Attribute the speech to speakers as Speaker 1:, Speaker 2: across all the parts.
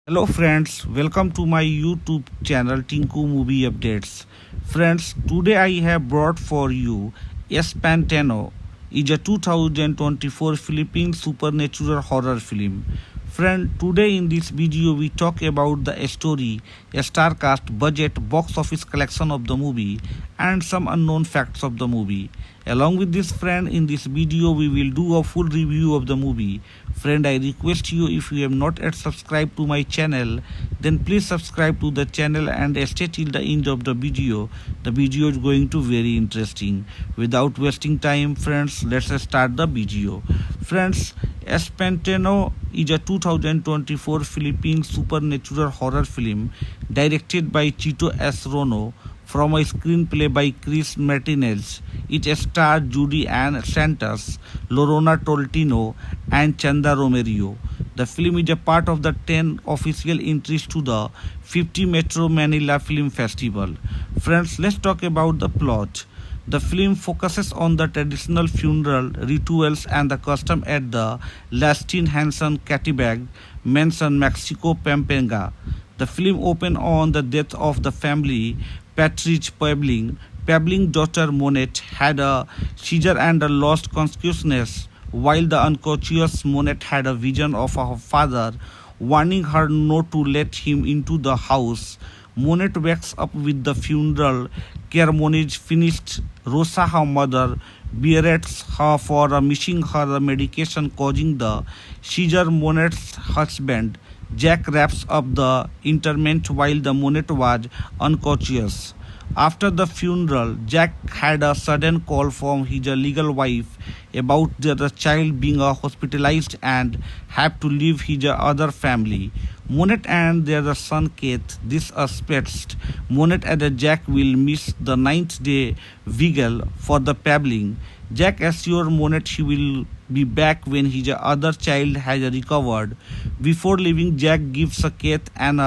Speaker 1: Hello friends, welcome to my YouTube channel Tinku Movie Updates. Friends, today I have brought for you Espantano. Is a 2024 Philippine supernatural horror film. Friend, today in this video we talk about the story, a star cast, budget, box office collection of the movie, and some unknown facts of the movie. Along with this friend, in this video we will do a full review of the movie. Friend, I request you, if you have not yet subscribed to my channel, then please subscribe to the channel and stay till the end of the video. The video is going to very interesting. Without wasting time, friends, let's start the video. Friends, Espantano is a 2024 Philippine supernatural horror film directed by Chito S. Rono from a screenplay by Chris Martinez. It stars Judy Ann Santos, Lorona Tolentino, and Chanda Romero. The film is a part of the 10 official entries to the 50 Metro Manila Film Festival. Friends, let's talk about the plot. The film focuses on the traditional funeral rituals and the custom at the Lastin Hanson Catibag Mansion, Mexico, Pampanga. The film opens on the death of the family Patrice Pabling. Pabling's daughter Monette had a seizure and lost consciousness, while the unconscious Monette had a vision of her father warning her not to let him into the house. Monette wakes up with the funeral ceremonies finished. Rosa, her mother, berates her for missing her medication causing the seizure. Monette's husband, Jack, wraps up the interment while the Monette was unconscious. After the funeral, Jack had a sudden call from his legal wife about the child being hospitalized and have to leave his other family. Monette and their son Keith dispersed. Monette and Jack will miss the ninth day vigil for the Pabling. Jack assures Monette he will be back when his other child has recovered. Before leaving, Jack gives Keith an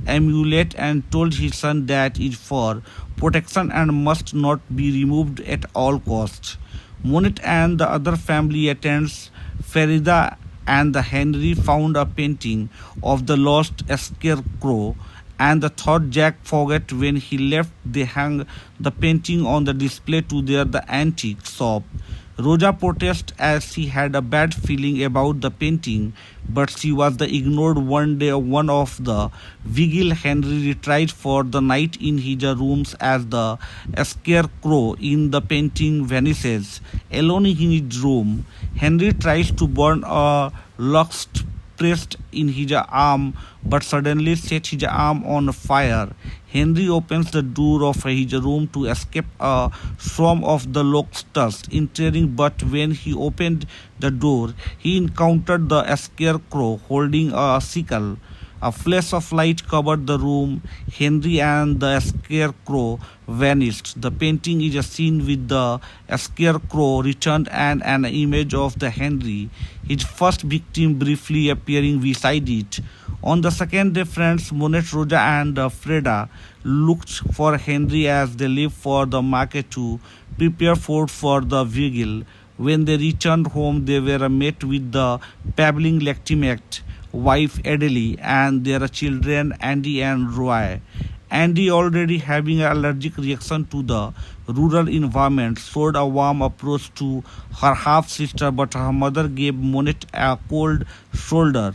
Speaker 1: amulet and told his son that it is for protection and must not be removed at all costs. Monette and the other family attends. Farida and the Henry found a painting of the lost scarecrow, and the thought Jack forgot when he left. They hung the painting on the display to the antique shop. Rosa protests as she had a bad feeling about the painting, but she was ignored. One day, one of the vigil, Henry retreats for the night in his rooms as the scarecrow in the painting vanishes. Alone in his room, Henry tries to burn a lust pressed in his arm, but suddenly sets his arm on fire. Henry opens the door of his room to escape a swarm of the locusts entering, but when he opened the door, he encountered the scarecrow holding a sickle. A flash of light covered the room. Henry and the scarecrow vanished. The painting is seen with the scarecrow returned and an image of the Henry, his first victim, briefly appearing beside it. On the second day, friends Monette, Rosa, and Freda looked for Henry as they left for the market to prepare food for the vigil. When they returned home, they were met with the Pabling legitimate wife Adele and their children Andy and Roy. Andy, already having an allergic reaction to the rural environment, showed a warm approach to her half-sister, but her mother gave Monette a cold shoulder.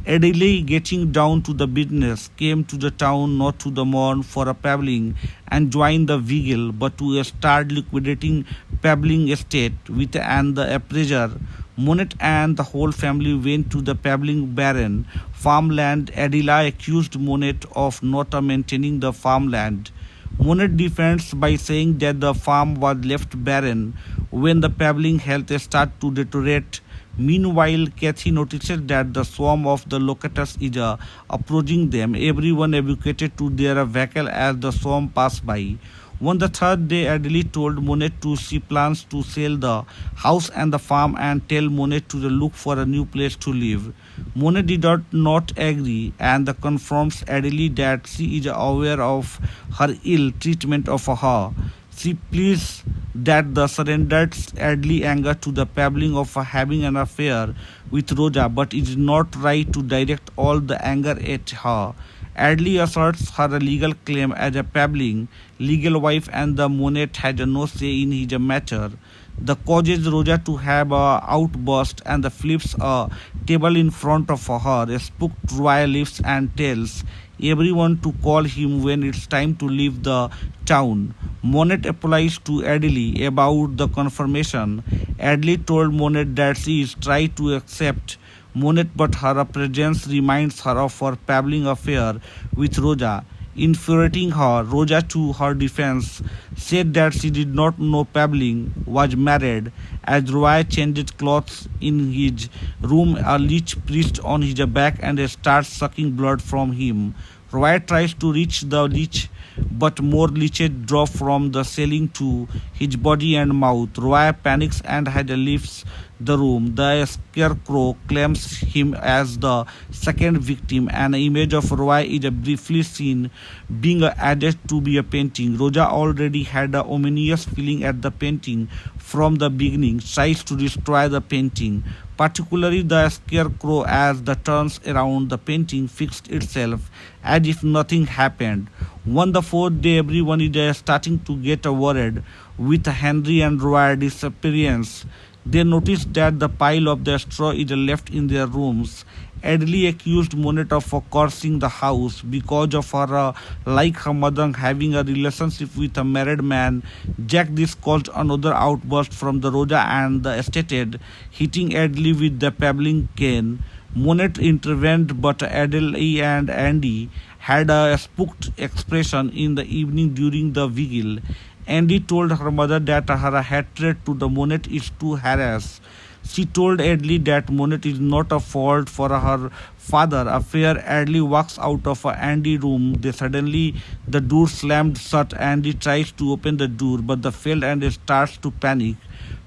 Speaker 1: Adele, getting down to the business, came to the town not to the mourn for a Pabling and joined the vigil, but to start liquidating Pabling estate with and the appraiser. Monette and the whole family went to the Pabling barren farmland. Adela accused Monette of not maintaining the farmland. Monette defends by saying that the farm was left barren when the Pabling health started to deteriorate. Meanwhile, Kathy notices that the swarm of the locusts is approaching them. Everyone evacuated to their vehicle as the swarm passed by. On the third day, Adele told Monette she plans to sell the house and the farm and tell Monette to look for a new place to live. Monette did not agree and confirms Adele that she is aware of her ill treatment of her. She pleads that the surrendered Adley anger to the pabbling of having an affair with Roja, but it is not right to direct all the anger at her. Adley asserts her legal claim as a pabbling legal wife, and the Monet has no say in his matter. The causes Roja to have a outburst and the flips a table in front of her. Spooked Roy leaves and tells everyone to call him when it's time to leave the town. Monet applies to Adley about the confirmation. Adley told Monet that she is trying to accept Monet, but her presence reminds her of her pabbling affair with Roja. Infuriating her, Roja, to her defense, said that she did not know Pabbling was married. As Roy changed clothes in his room, a leech perched on his back and starts sucking blood from him. Roy tries to reach the leech, but more leeches drop from the ceiling to his body and mouth. Roy panics and leaves the room. The scarecrow claims him as the second victim. An image of Roy is briefly seen being added to be a painting. Roja already had a ominous feeling at the painting from the beginning, tries to destroy the painting, particularly the scarecrow. As the turns around, the painting fixed itself as if nothing happened. On the fourth day, everyone is starting to get worried with Henry and Roy's disappearance. They notice that the pile of the straw is left in their rooms. Adley accused Monet of cursing the house because of her, like her mother, having a relationship with a married man. Jack this caused another outburst from the Roja and the estate, hitting Adley with the pabbling cane. Monet intervened, but Adley and Andy had a spooked expression in the evening during the vigil. Andy told her mother that her hatred to the Monet is too harass. She told Adley that Monet is not a fault for her father affair. Adley walks out of Andy's room. Suddenly the door slammed shut. Andy tries to open the door, but the failed and starts to panic.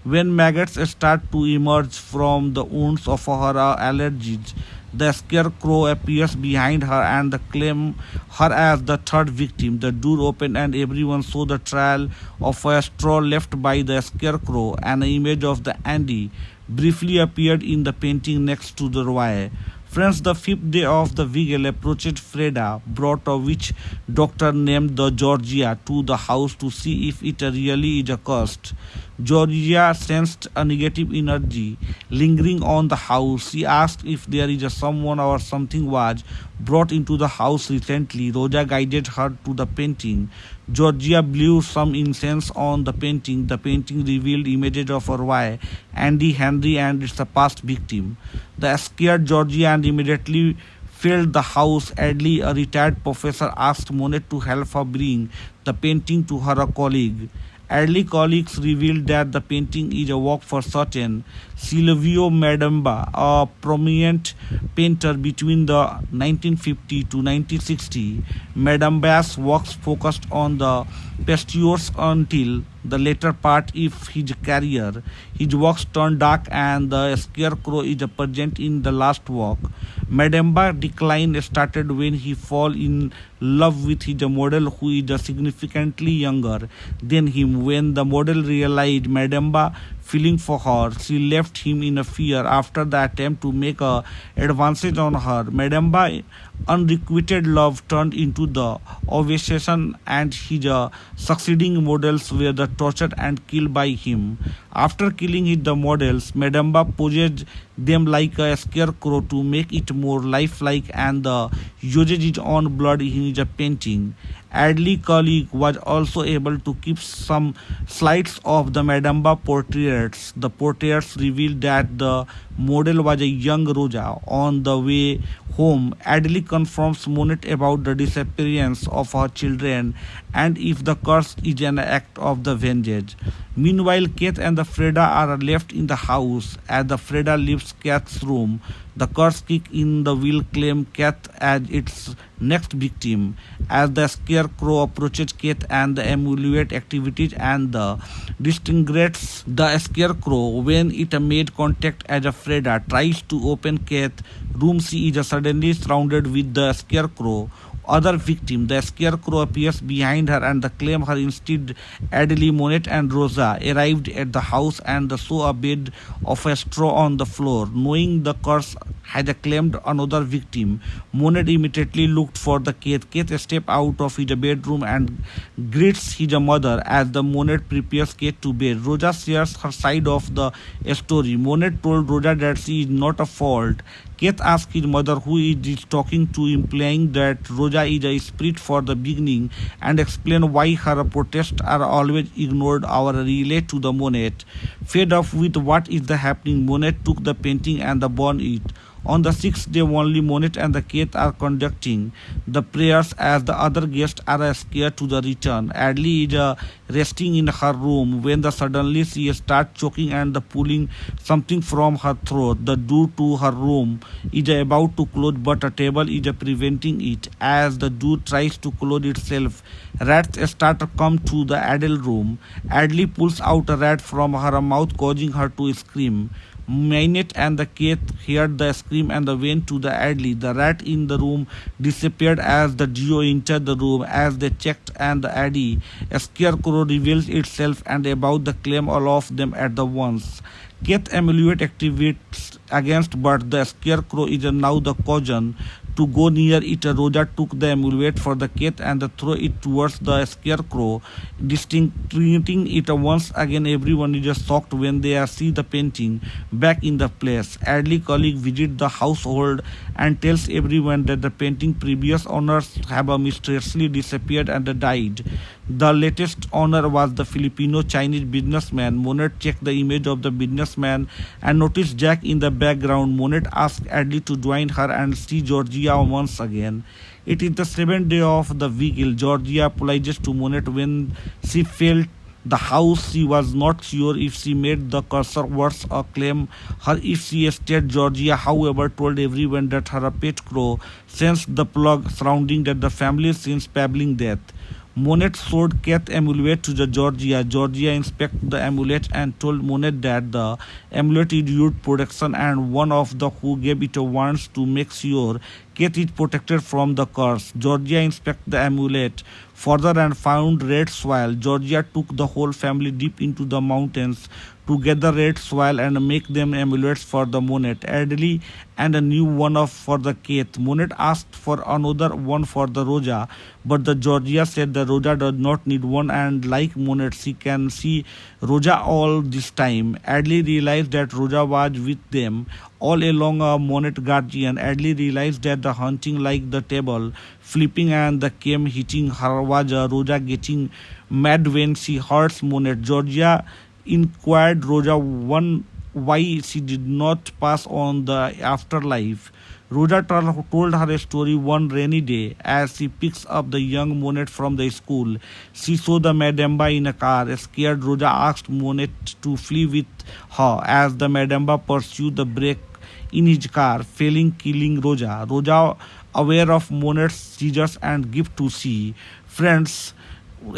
Speaker 1: When maggots start to emerge from the wounds of her allergies, the scarecrow appears behind her and claims her as the third victim. The door opened and everyone saw the trail of a straw left by the scarecrow. An image of the Andy briefly appeared in the painting next to the Roy. Friends, the fifth day of the vigil approached. Freda brought a witch doctor named the Georgia to the house to see if it really is cursed. Georgia sensed a negative energy lingering on the house. She asked if there is someone or something was brought into the house recently. Roja guided her to the painting. Georgia blew some incense on the painting. The painting revealed images of Roy, Andy, Henry, and its past victim. The scared Georgia and immediately filled the house. Adley, a retired professor, asked Monet to help her bring the painting to her colleague. Adley colleagues revealed that the painting is a work for certain Silvio Madamba, a prominent painter between the 1950 to 1960. Madamba's works focused on the pastures until the later part of his career. His works turned dark and the scarecrow is present in the last work. Madamba decline started when he fell in love with his model, who is significantly younger than him. When the model realized Madamba feeling for her, she left him in a fear after the attempt to make a advances on her. Madamba unrequited love turned into the obsession, and his succeeding models were the tortured and killed by him. After killing the models, Madamba possessed them like a scarecrow to make it more lifelike, and used his own blood in his painting. Adley colleague was also able to keep some slides of the Madamba portraits. The portraits revealed that the model was a young Roja. On the way home, Adley confronts Monet about the disappearance of her children and if the curse is an act of the vengeance. Meanwhile, Kate and the Freda are left in the house. As the Freda leaves Kate's room, the curse kick in the will claim Kate as its next victim. As the scarecrow approaches Kate and the emulate activities and the distinguishes the scarecrow when it made contact as a Freda tries to open Kate's room, she is suddenly surrounded with the scarecrow. other victim. The scarecrow appears behind her and claim her instead. Adele, Monet, and Rosa arrived at the house and saw a bed of a straw on the floor. Knowing the curse had claimed another victim, Monet immediately looked for the Kate. Kate stepped out of his bedroom and greets his mother as the Monet prepares Kate to bed. Rosa shares her side of the story. Monet told Rosa that she is not a fault. Kate asked his mother who he is talking to, implying that Rosa is a spirit for the beginning, and explained why her protests are always ignored or relate to the Monet. Fed up with what is happening, Monet took the painting and burned it. On the sixth day, only Monet and the Kate are conducting the prayers as the other guests are scared to the return. Adley is resting in her room when suddenly she starts choking and pulling something from her throat. The door to her room is about to close, but a table is preventing it. As the door tries to close itself, rats start to come to the Adele room. Adley pulls out a rat from her mouth, causing her to scream. Minette and the Kate heard the scream and went to the Adley. The rat in the room disappeared as the duo entered the room. As they checked and the Addy, a scarecrow reveals itself and about the claim all of them at the once. Kate amulet activates against, but the scarecrow is now the cousin. To go near it, Rosa took the amulet for the Kate and threw it towards the scarecrow, distincting it once again. Everyone is shocked when they see the painting back in the place. Adley colleague visits the household and tells everyone that the painting previous owners have mysteriously disappeared and died. The latest owner was the Filipino-Chinese businessman. Monet checked the image of the businessman and noticed Jack in the background. Monet asked Adley to join her and see Georgia once again. It is the seventh day of the vigil. Georgia apologizes to Monet when she felt the house. She was not sure if she made the cursor worse or claim her if she stayed. Georgia, however, told everyone that her pet crow sensed the plug surrounding that the family since babbling death. Monet showed Kate amulet to the Georgia. Georgia inspected the amulet and told Monet that the amulet is used protection and one of the who gave it wants to make sure Kate is protected from the curse. Georgia inspected the amulet further and found red soil. Georgia took the whole family deep into the mountains to gather red soil and make them amulets for the Monet, Adley, and a new one for the Kate. Monet asked for another one for the Rosa, but the Georgia said the Rosa does not need one, and like Monet, she can see Rosa all this time. Adley realized that Rosa was with them all along. A Monet guardian. Adley realized that the hunting like the table flipping and the came hitting her was Rosa getting mad when she hurts Monet. Georgia inquired Rosa why she did not pass on the afterlife. Rosa told her story one rainy day as she picks up the young Monet from the school. She saw the Madamba in a car. Scared, Rosa asked Monet to flee with her as the Madamba pursued the brake in his car, failing killing Rosa. Rosa, aware of Monet's seizures and gift to see friends,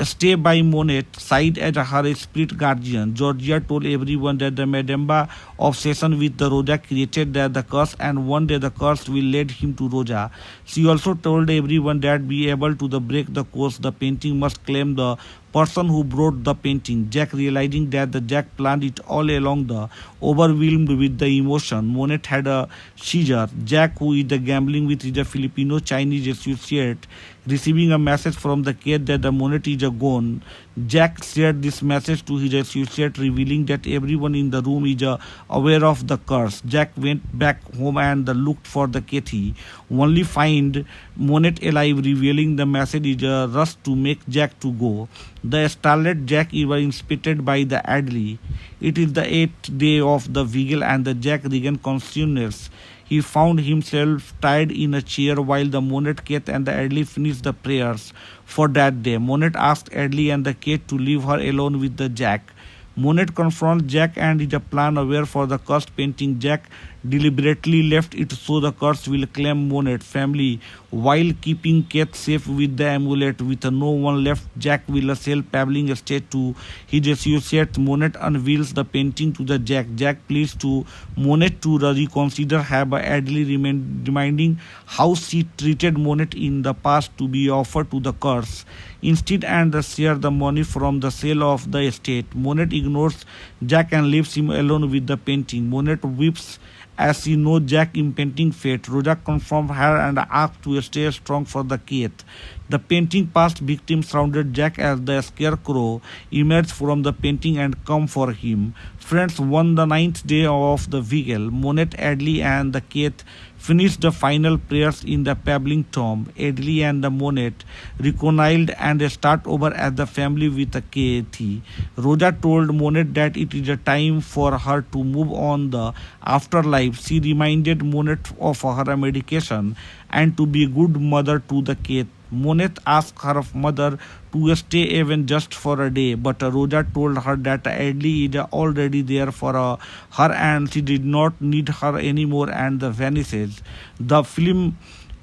Speaker 1: stay by Monet side as her spirit guardian. Georgia told everyone that the Madamba obsession with the Rosa created the curse and one day the curse will lead him to Rosa. She also told everyone that be able to break the curse, the painting must claim the person who brought the painting. Jack, realizing that the Jack planned it all along, overwhelmed with the emotion, Monet had a seizure. Jack, who is gambling with his Filipino-Chinese associate, receiving a message from the Kate that the Monet is gone. Jack shared this message to his associate, revealing that everyone in the room is aware of the curse. Jack went back home and looked for the Katie, only find Monet alive, revealing the message is rushed to make Jack to go. The starlet Jack was inspected by the Adley. It is the 8th day of the vigil and the Jack regained consciousness. He found himself tied in a chair while the Monet, Kate, and the Adley finished the prayers for that day. Monet asked Adley and the Kate to leave her alone with the Jack. Monet confronts Jack and is a plan aware for the cursed painting. Jack deliberately left it so the curse will claim Monet's family while keeping Kate safe with the amulet. With no one left, Jack will sell Pabbling estate to his associate. Monet unveils the painting to the Jack. Jack pleads to Monet to reconsider her by idly reminding how she treated Monet in the past to be offered to the curse instead and share the money from the sale of the estate. Monet ignores Jack and leaves him alone with the painting. Monet weeps as she knows Jack's impending fate. Rosa confronts her and asks to stay strong for the Kate. The painting past victim surrounded Jack as the scarecrow emerged from the painting and come for him. Friends, on the ninth day of the vigil, Monet, Adley and the Kate finished the final prayers in the Pabbling tomb. Adley and the Monet reconciled and start over as the family with a Kathy. Rosa told Monet that it is a time for her to move on the afterlife. She reminded Monet of her medication and to be a good mother to the Kate. Monet asked her mother to stay even just for a day, but Rosa told her that Adley is already there for her and she did not need her anymore and vanishes. The film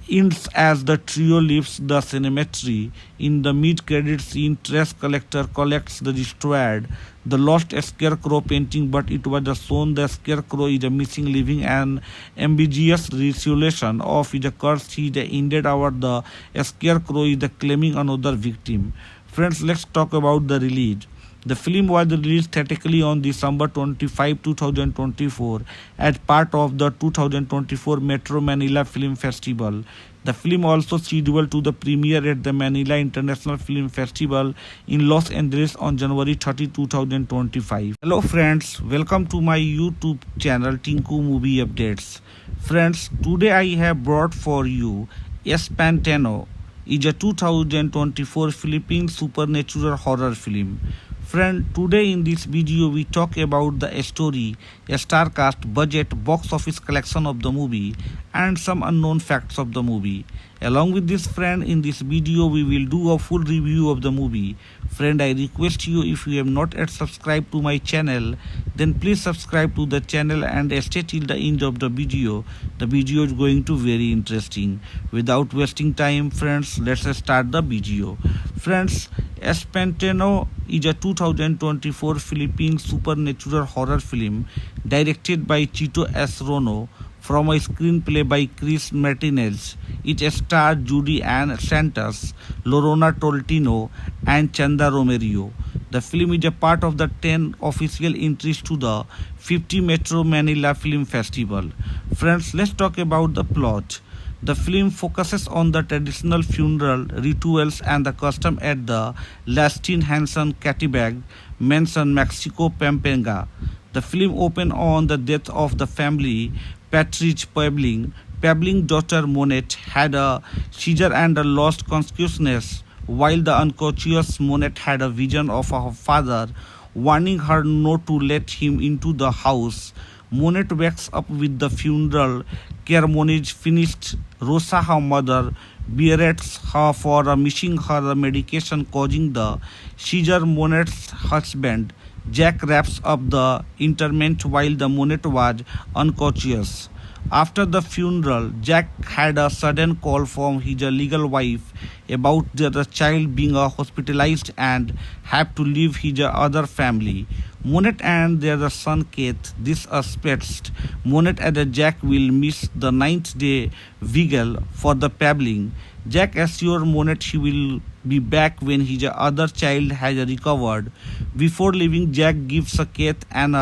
Speaker 1: ends as the trio leaves the cemetery. In the mid-credit scene, trash collector collects the destroyed, the lost scarecrow painting, but it was shown the scarecrow is a missing, leaving an ambiguous resolution of his curse. He ended our the scarecrow is claiming another victim. Friends, let's talk about the release. The film was released theatrically on December 25, 2024 as part of the 2024 Metro Manila Film Festival. The film also scheduled to the premiere at the Manila International Film Festival in Los Angeles on January 30, 2025. Hello friends, welcome to my YouTube channel Tinku Movie Updates. Friends, today I have brought for you Espantano. Is a 2024 Philippine supernatural horror film. Friend, today in this video we talk about the story, star cast, budget, box office collection of the movie and some unknown facts of the movie. Along with this friend, in this video we will do a full review of the movie. Friend, I request you, if you have not yet subscribed to my channel, then please subscribe to the channel and stay till the end of the video. The video is going to very interesting. Without wasting time, friends, let's start the video. Friends, Espantano is a 2024 Philippine supernatural horror film directed by Chito S. Rono from a screenplay by Chris Martinez. It stars Judy Ann Santos, Lorena Tolentino, and Chanda Romero. The film is a part of the 10 official entries to the 50 Metro Manila Film Festival. Friends, let's talk about the plot. The film focuses on the traditional funeral rituals and the custom at the Lastin Hanson Catibag Mansion, Mexico, Pampanga. The film opens on the death of the family Patrice Pabbling. Pabbling's daughter Monet had a seizure and lost consciousness, while the unconscious Monet had a vision of her father warning her not to let him into the house. Monet wakes up with the funeral ceremonies finished. Rosa, her mother, berates her for missing her medication causing the seizure. Monet's husband, Jack, wraps up the interment while the Monet was unconscious. After the funeral, Jack had a sudden call from his legal wife about the child being hospitalized and have to leave his other family. Monet and their son Kate dispersed. Monet and Jack will miss the ninth day vigil for the Pabbling. Jack assures Monet he will be back when his other child has recovered. Before leaving, Jack gives Kate an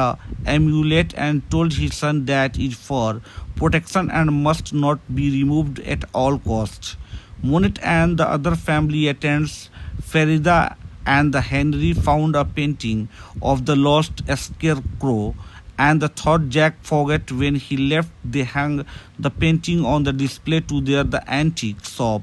Speaker 1: amulet and told his son that it is for protection and must not be removed at all costs. Monet and the other family attends Farida and Henry found a painting of the lost scarecrow and thought Jack forgot when he left. They hung the painting on the display to the antique shop.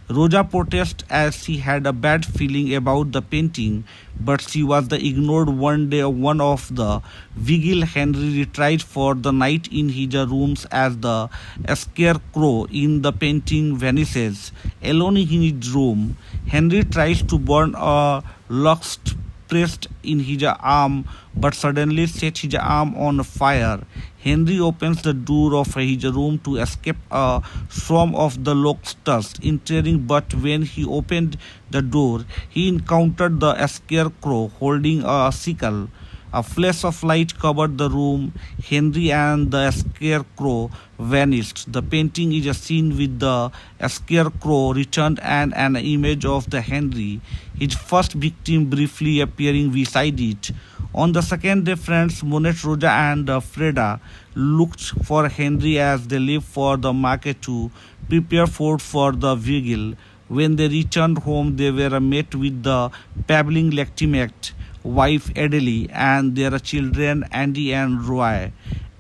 Speaker 1: Rosa protests as she had a bad feeling about the painting, but she was ignored. One day, one of the vigil, Henry retreats for the night in his rooms as the scarecrow in the painting vanishes. Alone in his room, Henry tries to burn a lost pressed in his arm but suddenly set his arm on fire. Henry opens the door of his room to escape a swarm of the locusts entering, but when he opened the door, he encountered the scarecrow holding a sickle. A flash of light covered the room. Henry and the scarecrow vanished. The painting is a scene with the scarecrow returned and an image of the Henry, his first victim, briefly appearing beside it. On the second day, friends Monet, Rosa, and Freda looked for Henry as they left for the market to prepare food for the vigil. When they returned home, they were met with the babbling Lectimact wife Adele and their children Andy and Roy.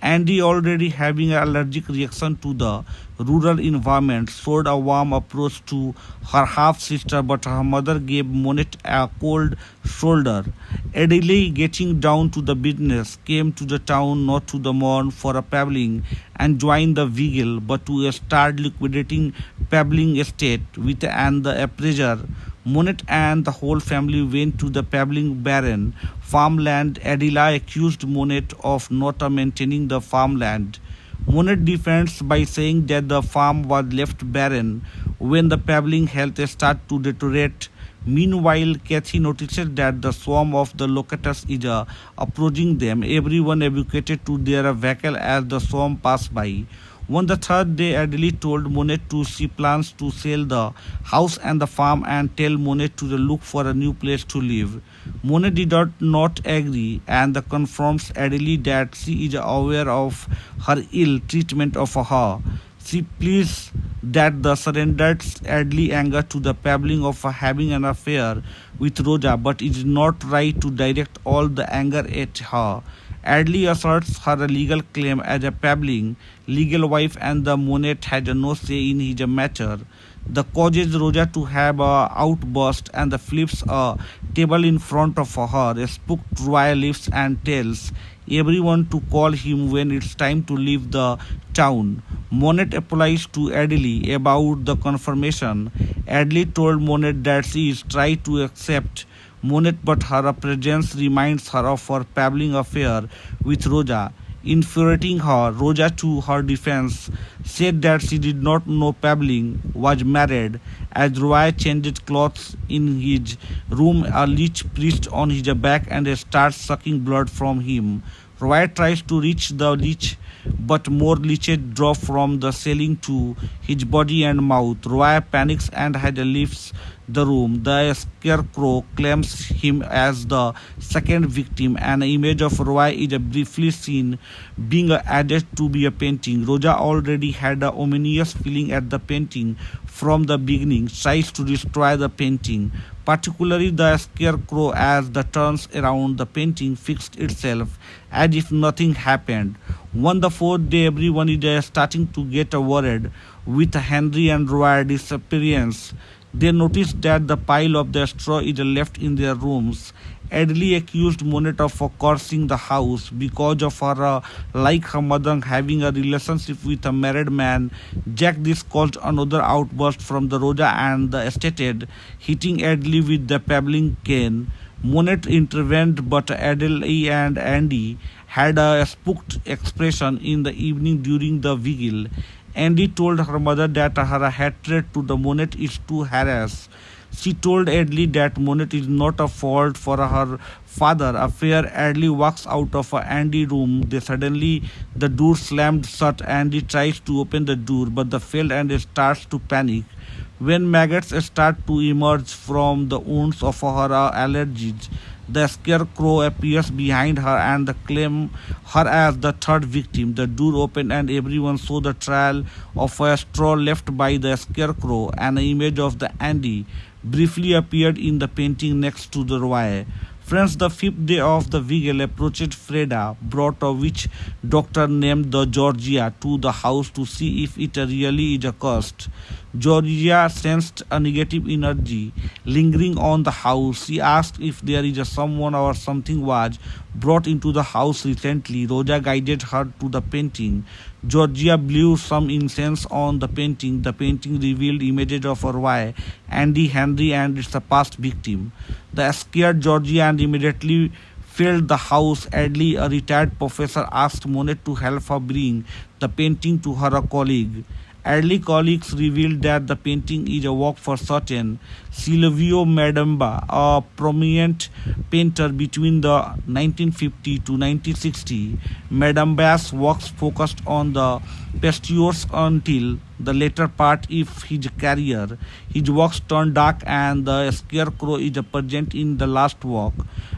Speaker 1: Andy, already having an allergic reaction to the rural environment, showed a warm approach to her half sister, but her mother gave Monet a cold shoulder. Adele, getting down to the business, came to the town not to the mourn for a Pabbling and join the vigil, but to start liquidating Pabbling estate with and the appraiser. Monet and the whole family went to the Pabbling Baron farmland. Adela accused Monet of not maintaining the farmland. Monet defends by saying that the farm was left barren when the Pabbling health started to deteriorate. Meanwhile, Kathy notices that the swarm of the locusts is approaching them. Everyone evacuated to their vehicle as the swarm passed by. On the third day, Adele told Monet to she plans to sell the house and the farm and tell Monet to look for a new place to live. Monet did not agree and confirms Adele that she is aware of her ill treatment of her. She pleads that the surrendered Adele anger to the Pabbling of having an affair with Rosa, but it is not right to direct all the anger at her. Adele asserts her legal claim as a Pabbling legal wife and the Monet had no say in his matter. The causes Rosa to have a outburst and flips a table in front of her. Spooked Roy leaves and tells everyone to call him when it's time to leave the town. Monet applies to Adele about the confirmation. Adele told Monet that she is trying to accept Monet, but her presence reminds her of her Pabbling affair with Rosa. Infuriating her, Rosa, to her defense, said that she did not know Pabbling was married. As Roy changed clothes in his room, a leech perched on his back and starts sucking blood from him. Roy tries to reach the leech, but more leeches drop from the ceiling to his body and mouth. Roy panics and leaves the room. The scarecrow claims him as the second victim. An image of Roy is briefly seen being added to be a painting. Rosa already had an ominous feeling at the painting from the beginning, tries to destroy the painting, particularly the scarecrow. As the turns around, the painting fixed itself as if nothing happened. On the fourth day, everyone is starting to get worried with Henry and Roy disappearance. They noticed that the pile of the straw is left in their rooms. Adele accused Monet of cursing the house because of her, like her mother, having a relationship with a married man. Jack, this caused another outburst from the Rosa and the estate, hitting Adele with the Pabbling cane. Monet intervened, but Adele and Andy had a spooked expression in the evening during the vigil. Andy told her mother that her hatred to the Monet is to harass. She told Adele that Monet is not a fault for her father affair. Adele walks out of Andy's room. Suddenly the door slammed shut. Andy tries to open the door, but the failed and starts to panic. When maggots start to emerge from the wounds of her allergies, the scarecrow appears behind her and claims her as the third victim. The door opened and everyone saw the trail of a straw left by the scarecrow. An image of the Andy briefly appeared in the painting next to the Roy. Friends, the fifth day of the vigil approached. Freda brought a witch doctor named the Georgia to the house to see if it really is cursed. Georgia sensed a negative energy lingering on the house. She asked if there is someone or something was brought into the house recently. Rosa guided her to the painting. Georgia blew some incense on the painting. The painting revealed images of her wife, Andy Henry, and its past victim. The scared Georgia and immediately filled the house. Adley, a retired professor, asked Monet to help her bring the painting to her colleague. Early colleagues revealed that the painting is a work for certain Silvio Madamba, a prominent painter between the 1950 to 1960. Madamba's works focused on the pastures until the later part of his career. His works turned dark and the scarecrow is present in the last work.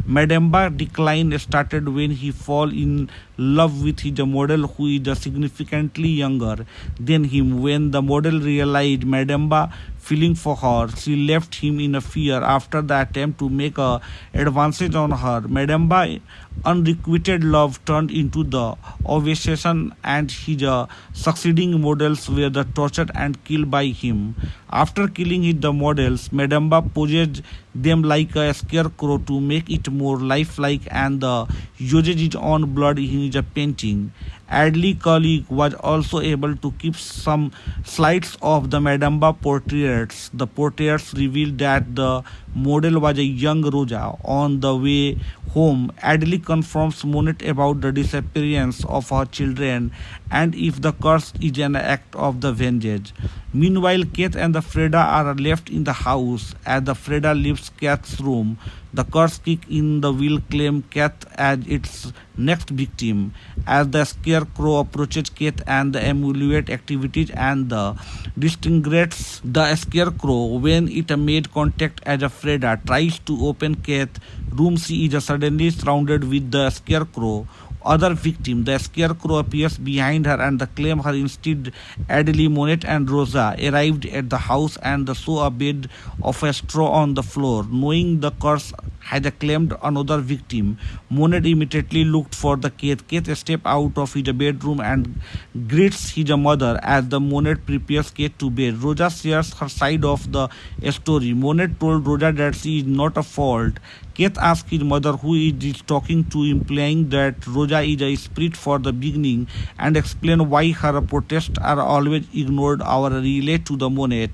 Speaker 1: Madamba decline started when he fell in love with his model who is significantly younger than him. When the model realized Madamba feeling for her, she left him in a fear after the attempt to make a advances on her. Madamba unrequited love turned into the obsession and his succeeding models were the tortured and killed by him. After killing the models, Madamba possessed them like a scarecrow to make it more lifelike and the uses his own blood in his painting. Adley colleague was also able to keep some slides of the Madamba portraits. The portraits revealed that the model was a young Rosa. On the way home, Adley confronts Monet about the disappearance of her children and if the curse is an act of the vengeance. Meanwhile, Kate and the Freda are left in the house. As the Freda leaves Kate's room, the curse kick in the will claim Kate as its next victim. As the scarecrow approaches Kate and the amulet activities and the distinguishes the scarecrow when it made contact as a Freda tries to open Kate's room, she is suddenly surrounded with the scarecrow. Other victim, the scarecrow appears behind her and claim her instead. Adley, Monet and Rosa arrived at the house and saw a bed of a straw on the floor. Knowing the curse had claimed another victim, Monet immediately looked for the Kate. Kate steps out of his bedroom and greets his mother as the Monet prepares Kate to bed. Rosa shares her side of the story. Monet told Rosa that she is not a fault. Kate asked his mother who is talking to, implying that Rosa is a spirit for the beginning, and explain why her protests are always ignored or relayed to the Monet.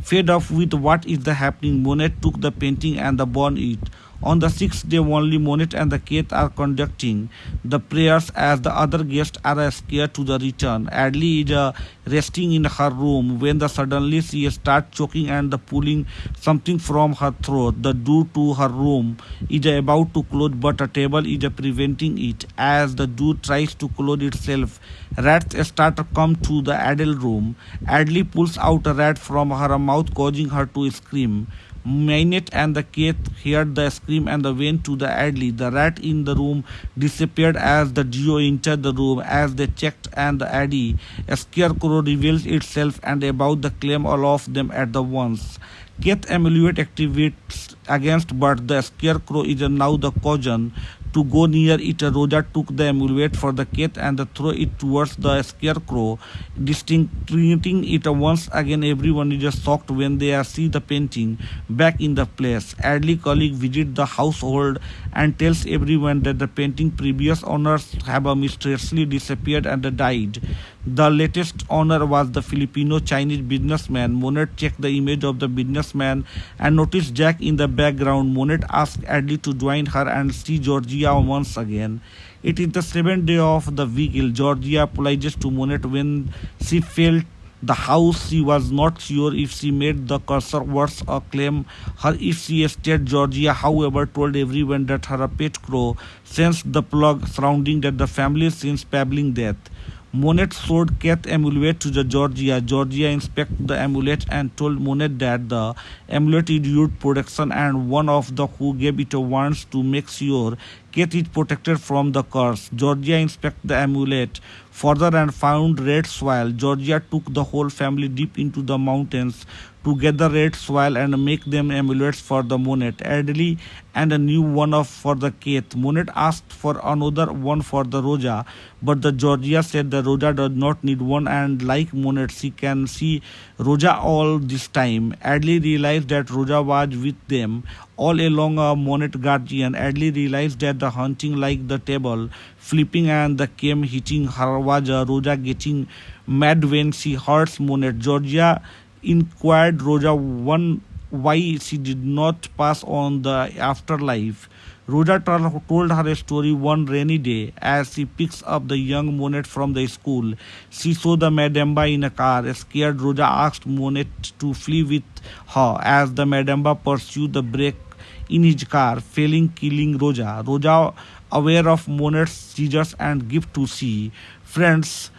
Speaker 1: Fed up with what is happening, Monet took the painting and burned it. On the sixth day, only Monet and the Kate are conducting the prayers as the other guests are scared to the return. Adley is resting in her room when suddenly she starts choking and pulling something from her throat. The door to her room is about to close, but a table is preventing it. As the door tries to close itself, rats start to come to the Adele room. Adley pulls out a rat from her mouth, causing her to scream. Maynette and the Kate heard the scream and went to the Adley. The rat in the room disappeared as the duo entered the room. As they checked and the Addy, a scarecrow reveals itself and about the claim all of them at the once. Kate amulet activates against, but the scarecrow is now the caution to go near it. Rosa took the amulet for the Kate and threw it towards the scarecrow, distincting it once again. Everyone is shocked when they see the painting back in the place. Adley colleague visits the household and tells everyone that the painting previous owners have mysteriously disappeared and died. The latest owner was the Filipino-Chinese businessman. Monet checked the image of the businessman and noticed Jack in the background. Monet asked Adley to join her and see Georgia once again. It is the seventh day of the vigil. Georgia apologizes to Monet when she felt the house. She was not sure if she made the cursor worse or claim her if she stayed. Georgia, however, told everyone that her pet crow sensed the plug surrounding that the family since babbling death. Monet showed Kate amulet to the Georgia. Georgia inspected the amulet and told Monet that the amulet is used protection and one of the who gave it wants to make sure Kate is protected from the curse. Georgia inspected the amulet further and found red soil. Georgia took the whole family deep into the mountains to to gather red soil and make them amulets for the Monet, Adley, and a new one for the Kate. Monet asked for another one for the Roja, but the Georgia said the Roja does not need one, and like Monet, she can see Roja all this time. Adley realized that Roja was with them all along, a Monet guardian. Adley realized that the hunting, like the table flipping and the came hitting her, was Roja getting mad when she heard Monet. Georgia inquired Roja one why she did not pass on the afterlife. Roja told her a story one rainy day as she picks up the young Monet from the school. She saw the Madamba in a car. Scared, Roja asked Monet to flee with her as the Madamba pursued the brake in his car, failing killing Roja. Roja, aware of Monet's seizures and gift to see friends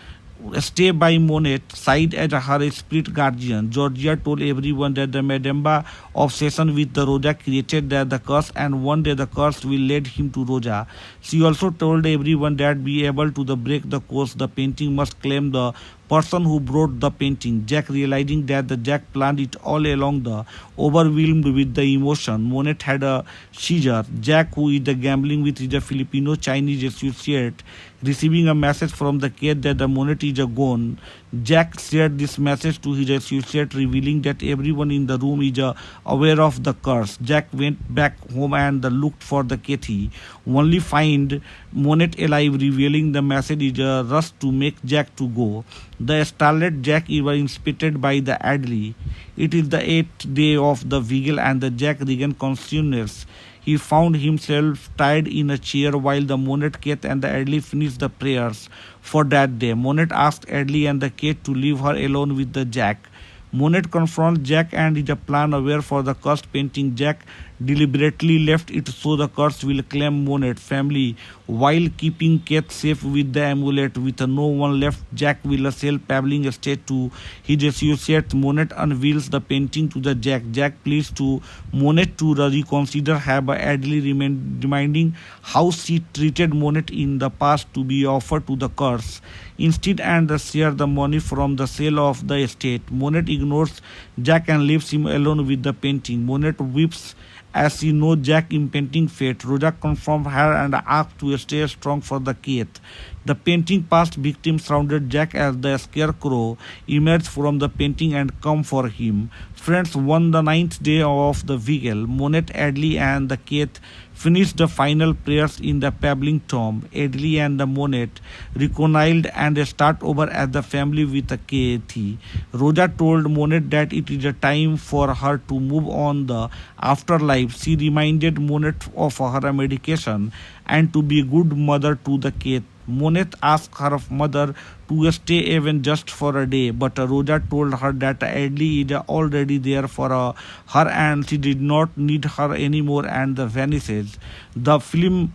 Speaker 1: stay by Monet side as her spirit guardian. Georgia told everyone that the Madamba obsession with the Roja created the curse, and one day the curse will lead him to Roja. She also told everyone that be able to break the curse, the painting must claim the person who brought the painting. Jack, realizing that the Jack planned it all along, the overwhelmed with the emotion, Monet had a seizure. Jack, who is gambling with his Filipino Chinese associate, receiving a message from the Kate that the Monet is gone. Jack shared this message to his associate, revealing that everyone in the room is aware of the curse. Jack went back home and looked for the Kathy, only find Monet alive, revealing the message is a rush to make Jack to go. The starlet Jack was inspected by the Adley. It is the 8th day of the vigil and the Jack regained consciousness. He found himself tied in a chair while the Monet, Kate, and the Adley finished the prayers for that day. Monet asked Adley and the Kate to leave her alone with the Jack. Monet confronts Jack and is a plan aware for the cursed painting. Jack deliberately left it so the curse will claim Monet family while keeping Kate safe with the amulet. With no one left, Jack will sell Pabbling estate to his associate. Monet unveils the painting to the Jack. Jack pleads to Monet to reconsider, have Adley reminding how she treated Monet in the past to be offered to the curse instead and share the money from the sale of the estate. Monet ignores Jack and leaves him alone with the painting. Monet weeps as she knows Jack's impending fate. Roja confronts her and asks to stay strong for the Kate. The painting past victim surrounded Jack as the scarecrow emerged from the painting and come for him. Friends, on the 9th day of the vigil, Monet, Adley, and the Kate finished the final prayers in the Pabbling tomb. Adley and the Monet reconciled and start over as the family with a Kathy. Roja told Monet that it is a time for her to move on the afterlife. She reminded Monet of her medication and to be a good mother to the Kate. Monet asked her mother to stay even just for a day, but Roja told her that Adley is already there for her and she did not need her anymore and vanishes. The film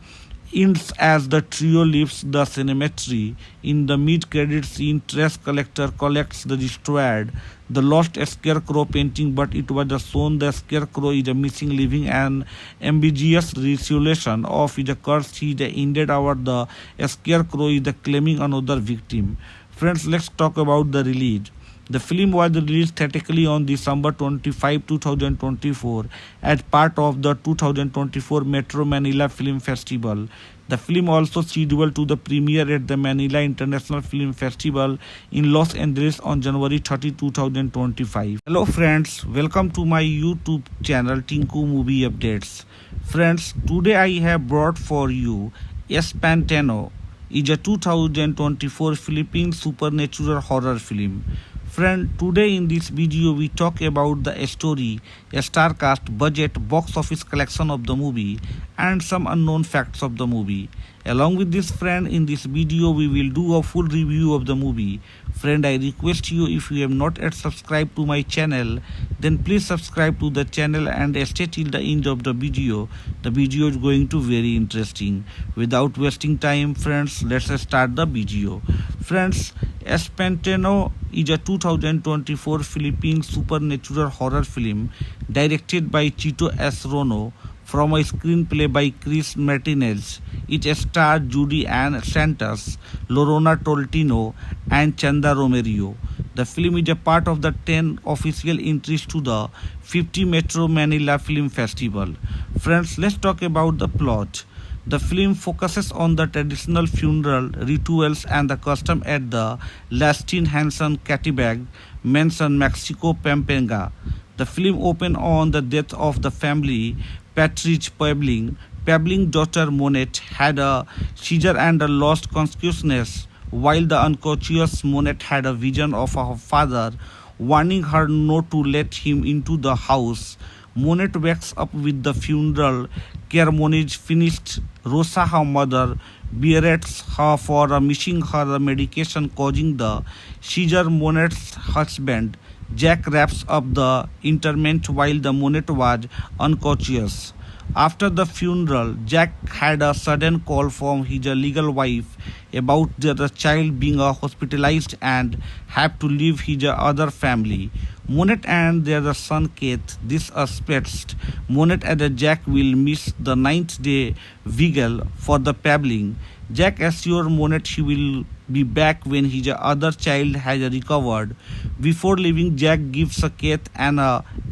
Speaker 1: ends as the trio leaves the cemetery. In the mid-credit scene, trash collector collects the destroyed, the lost scarecrow painting, but it was shown the scarecrow is missing, leaving an ambiguous resolution of the curse. He ended our the scarecrow is claiming another victim. Friends, let's talk about the release. The film was released theatrically on December 25, 2024 as part of the 2024 Metro Manila Film Festival. The film also scheduled to the premiere at the Manila International Film Festival in Los Angeles on January 30, 2025. Hello friends, welcome to my YouTube channel Tinku Movie Updates. Friends, today I have brought for you Espantano. Is a 2024 Philippine supernatural horror film. Friend, today in this video we talk about the story, star cast, budget, box office collection of the movie and some unknown facts of the movie. Along with this friend, in this video we will do a full review of the movie. Friend, I request you, if you have not yet subscribed to my channel, then please subscribe to the channel and stay till the end of the video. The video is going to very interesting. Without wasting time, friends, let's start the video. Friends, Espantano is a 2024 Philippine supernatural horror film directed by Chito S. Rono from a screenplay by Chris Martinez. It stars Judy Ann Santos, Lorena Tolentino, and Chanda Romero. The film is a part of the 10 official entries to the 50 Metro Manila Film Festival. Friends, let's talk about the plot. The film focuses on the traditional funeral rituals and the custom at the Lastin Hanson Catibag Mansion, Mexico, Pampanga. The film opened on the death of the family Patrice Pebling. Pebling's daughter Monette had a seizure and lost consciousness, while the unconscious Monette had a vision of her father warning her not to let him into the house. Monette wakes up with the funeral ceremonies finished. Rosa, her mother, berates her for missing her medication causing the seizure. Monette's husband, Jack, wraps up the interment while the Monette was unconscious. After the funeral, Jack had a sudden call from his legal wife about their child being hospitalized and have to leave his other family. Monette and their son Keith dispersed. Monette and Jack will miss the ninth day vigil for the Pebling. Jack assures Monette he will be back when his other child has recovered. Before leaving, Jack gives Keith an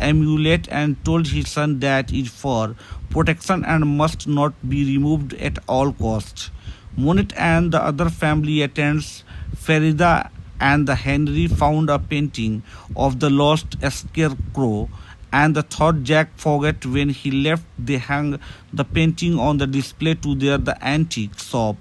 Speaker 1: amulet and told his son that it is for protection and must not be removed at all costs. Monette and the other family attends Farida and Henry found a painting of the lost scarecrow and thought Jack forgot when he left. They hung the painting on the display to the antique shop.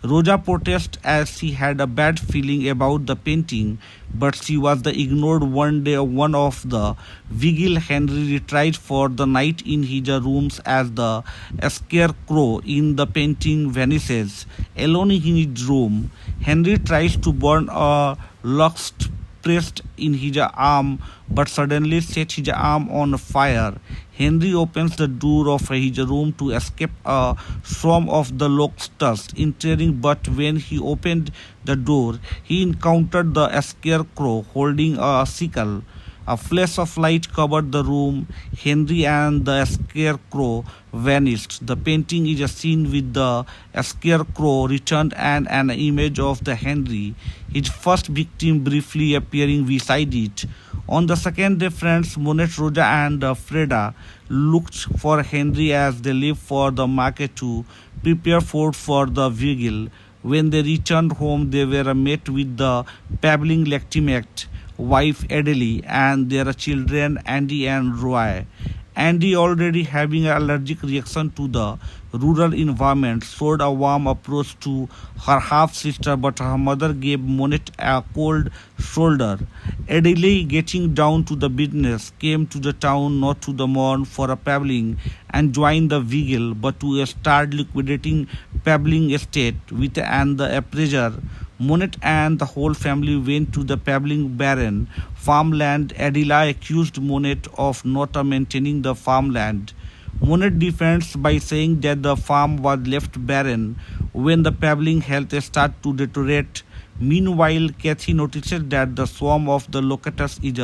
Speaker 1: Rosa protests as she had a bad feeling about the painting, but she was ignored. One day, one of the vigil, Henry retreats for the night in his rooms as the scarecrow in the painting vanishes. Alone in his room, Henry tries to burn a lust pressed in his arm but suddenly sets his arm on fire. Henry opens the door of his room to escape a swarm of the locusts entering, but when he opened the door, he encountered the scarecrow holding a sickle. A flash of light covered the room. Henry and the scarecrow vanished. The painting is seen with the scarecrow returned and an image of the Henry, his first victim, briefly appearing beside it. On the second day, friends Monette, Rosa, and Freda looked for Henry as they left for the market to prepare food for the vigil. When they returned home, they were met with the Pebling legitimate wife Adele and their children Andy and Roy. Andy, already having an allergic reaction to the rural environment, showed a warm approach to her half-sister, but her mother gave Monette a cold shoulder. Adele, getting down to the business, came to the town not to the mourn for a Pebling and join the vigil, but to start liquidating Pebling estate with and the appraiser. Monette and the whole family went to the Pebling barren farmland. Adela accused Monette of not maintaining the farmland. Monette defends by saying that the farm was left barren when the Pebling health started to deteriorate. Meanwhile, Kathy notices that the swarm of the locusts is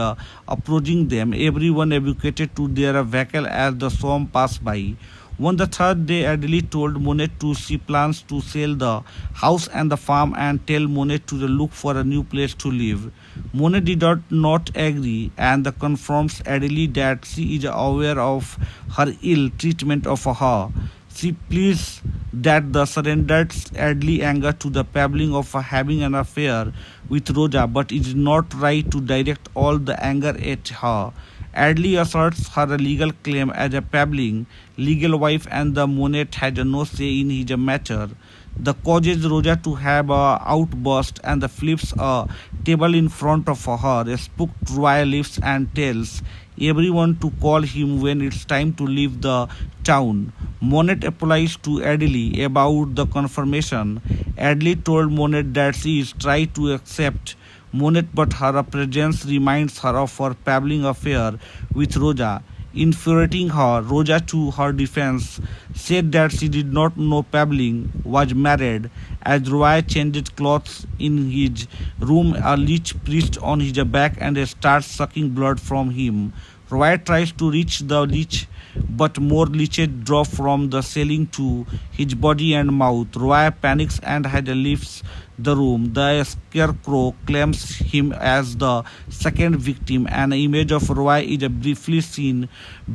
Speaker 1: approaching them. Everyone evacuated to their vehicle as the swarm passed by. On the third day, Adele told Monette she plans to sell the house and the farm and tell Monette to look for a new place to live. Monette did not agree and confirms Adele that she is aware of her ill treatment of her. She pleads that the surrendered Adele anger to the Pebling of having an affair with Rosa, but it is not right to direct all the anger at her. Adele asserts her legal claim as a Pebling legal wife and the Monette had no say in his matter. The causes Rosa to have a outburst and flips a table in front of her. Spooked Roy leaves and tells everyone to call him when it's time to leave the town. Monette applies to Adele about the confirmation. Adele told Monette that she is trying to accept Monette, but her presence reminds her of her Pebling affair with Rosa, infuriating her. Rosa, to her defense, said that she did not know Pebling was married. As Roy changed clothes in his room, a leech perched on his back and starts sucking blood from him. Roy tries to reach the leech but more leeches drop from the ceiling to his body and mouth. Roy panics and leaves the room. The scarecrow claims him as the second victim. An image of Roy is briefly seen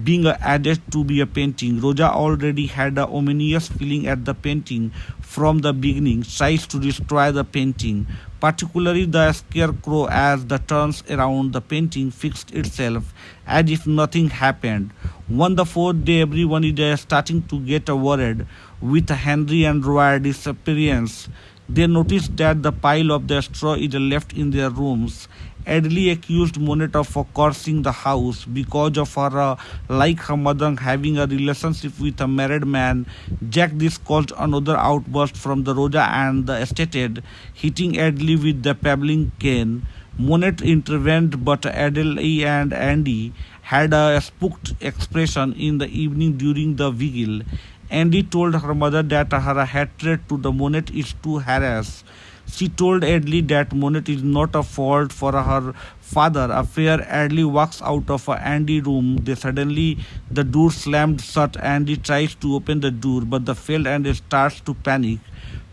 Speaker 1: being added to be a painting. Roja already had a ominous feeling at the painting from the beginning, tries to destroy the painting, particularly the scarecrow. As the turns around, the painting fixed itself as if nothing happened. On the fourth day, everyone is starting to get worried with Henry and Roy's disappearance. They notice that the pile of the straw is left in their rooms. Adley accused Monet of cursing the house because of her, like her mother, having a relationship with a married man. Jack this caused another outburst from the Roja and the estate, hitting Adley with the pebbling cane. Monet intervened, but Adley and Andy had a spooked expression in the evening during the vigil. Andy told her mother that her hatred to the Monet is too harass. She told Adley that Monet is not a fault for her father affair. Adley walks out of Andy's room. Suddenly the door slammed shut. Andy tries to open the door, but the failed and starts to panic.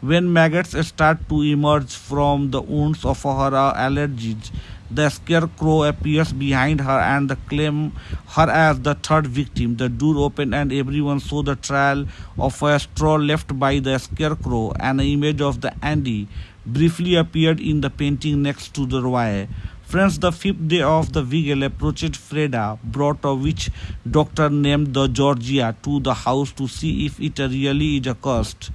Speaker 1: When maggots start to emerge from the wounds of her allergies, the scarecrow appears behind her and claims her as the third victim. The door opened and everyone saw the trail of a straw left by the scarecrow. An image of the Andy briefly appeared in the painting next to the Roy. Friends, the fifth day of the vigil approached. Freda brought a witch doctor named the Georgia to the house to see if it really is a cursed.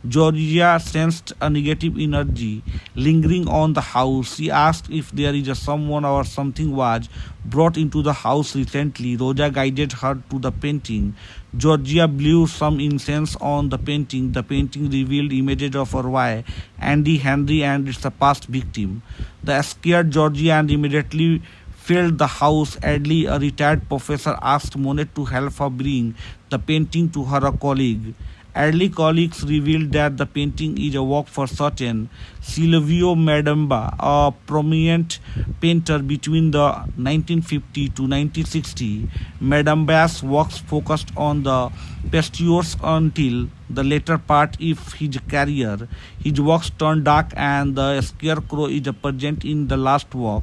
Speaker 1: Georgia sensed a negative energy lingering on the house. She asked if there is someone or something was brought into the house recently. Roja guided her to the painting. Georgia blew some incense on the painting. The painting revealed images of Roy, Andy, Henry, and its past victim. The scared Georgia and immediately filled the house. Adley, a retired professor, asked Monet to help her bring the painting to her colleague. Adley colleagues revealed that the painting is a work for certain Silvio Madamba, a prominent painter between the 1950 to 1960. Madamba's works focused on the pastures until the later part of his career. His works turned dark and the scarecrow is present in the last work.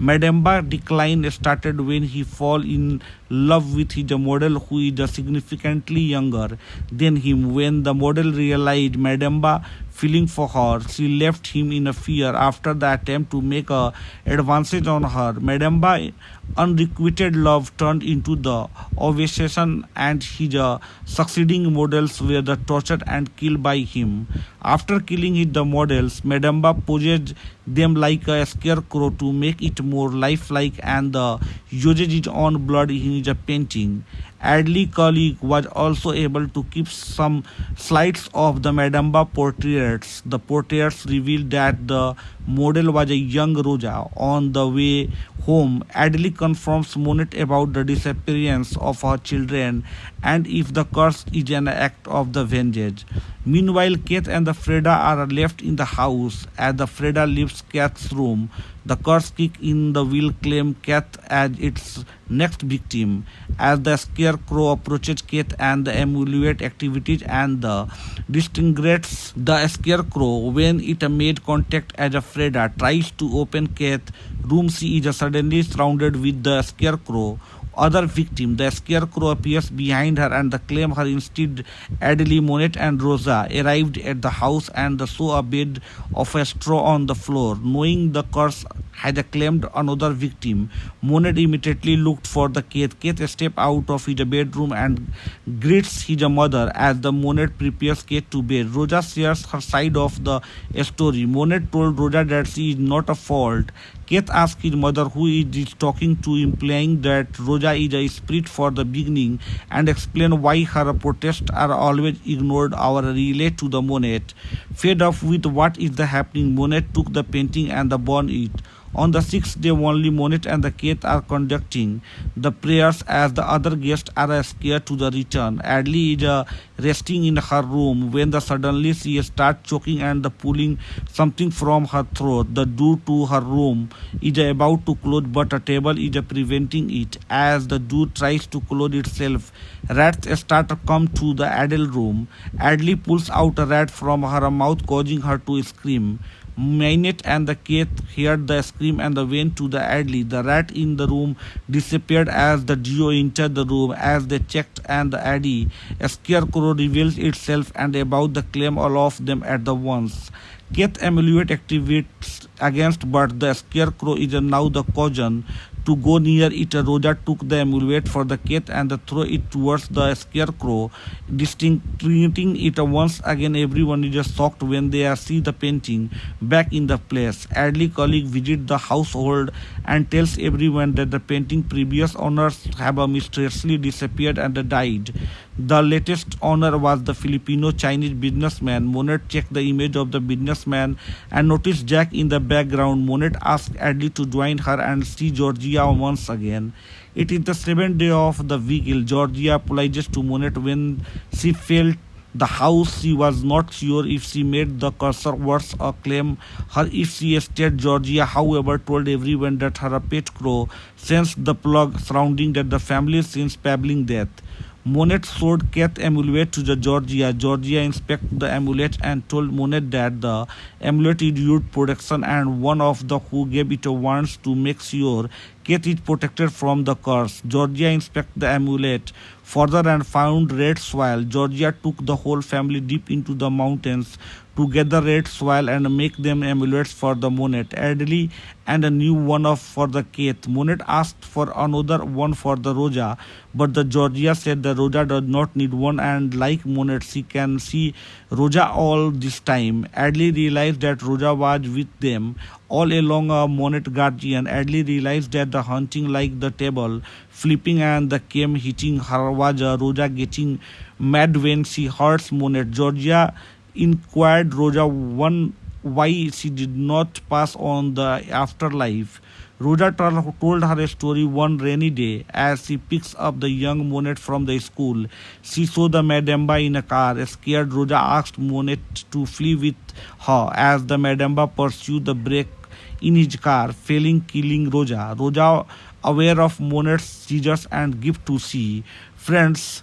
Speaker 1: Madamba's decline started when he fell in love with his model who is significantly younger than him. When the model realized Madamba feeling for her, she left him in a fear after the attempt to make a advances on her. Madamba's unrequited love turned into the obsession and his succeeding models were the tortured and killed by him. After killing the models, Madamba possessed them like a scarecrow to make it more lifelike and uses his own blood in his painting. Adley colleague was also able to keep some slides of the Madamba portraits. The portraits revealed that the model was a young Roja. On the way home, Adley confronts Monet about the disappearance of her children and if the curse is an act of the vengeance. Meanwhile, Kate and the Freda are left in the house. As the Freda leaves Kate's room, the curse kick in the will claim Kate as its next victim. As the scarecrow approaches Kate and the emulate activities and the distinguishes the scarecrow when it made contact as a Freda tries to open Kate's room, she is suddenly surrounded with the scarecrow. Other victim, the scarecrow appears behind her and claim her instead. Adley, Monet and Rosa arrived at the house and saw a bed of a straw on the floor. Knowing the curse had claimed another victim, Monet immediately looked for the Kate. Kate steps out of his bedroom and greets his mother as the Monet prepares Kate to bed. Rosa shares her side of the story. Monet told Rosa that she is not a fault. Kate asked his mother who he is talking to, implying that Rosa is a spirit for the beginning, and explain why her protests are always ignored or relate to the Monet. Fed up with what is happening, Monet took the painting and burned it. On the sixth day, only Monet and the Kate are conducting the prayers as the other guests are scared to the return. Adley is resting in her room when suddenly she starts choking and pulling something from her throat. The door to her room is about to close, but a table is preventing it. As the door tries to close itself, rats start to come to the Adele room. Adley pulls out a rat from her mouth, causing her to scream. Minette and the Kate heard the scream and went to the Adley. The rat in the room disappeared as the duo entered the room. As they checked and the Addy, a scarecrow reveals itself and about the claim all of them at the once. Kate amulet activates against, but the scarecrow is now the caution to go near it. Roja took the amulet for the Kate and threw it towards the scarecrow, distincting it once again. Everyone is shocked when they see the painting back in the place. Adley colleague visits the household and tells everyone that the painting previous owners have mysteriously disappeared and died. The latest owner was the Filipino-Chinese businessman. Monet checked the image of the businessman and noticed Jack in the background. Monet asked Adley to join her and see Georgia once again. It is the seventh day of the vigil. Georgia apologizes to Monet when she felt the house. She was not sure if she made the cursor words or claim her if she stayed. Georgia, however, told everyone that her pet crow sensed the plug surrounding that the family since babbling death. Monet showed Kate amulet to the Georgia. Georgia inspected the amulet and told Monet that the amulet is used protection and one of the who gave it wants to make sure Kate is protected from the curse. Georgia inspected the amulet further and found red soil. Georgia took the whole family deep into the mountains to gather red soil and make them amulets for the Monet, Adley, and a new one for the Kate. Monet asked for another one for the Roja, but the Georgia said the Roja does not need one, and like Monet, she can see Roja all this time. Adley realized that Roja was with them all along. A Monet guardian. Adley realized that the hunting like the table flipping and the came hitting her was Roja getting mad when she hurts Monet. Georgia inquired Roja why she did not pass on the afterlife. Roja told her story one rainy day as she picks up the young Monet from the school. She saw the Madamba in a car. Scared, Roja asked Monet to flee with her as the Madamba pursued the brake in his car, failing killing Roja. Roja, aware of Monet's seizures and gift to see friends,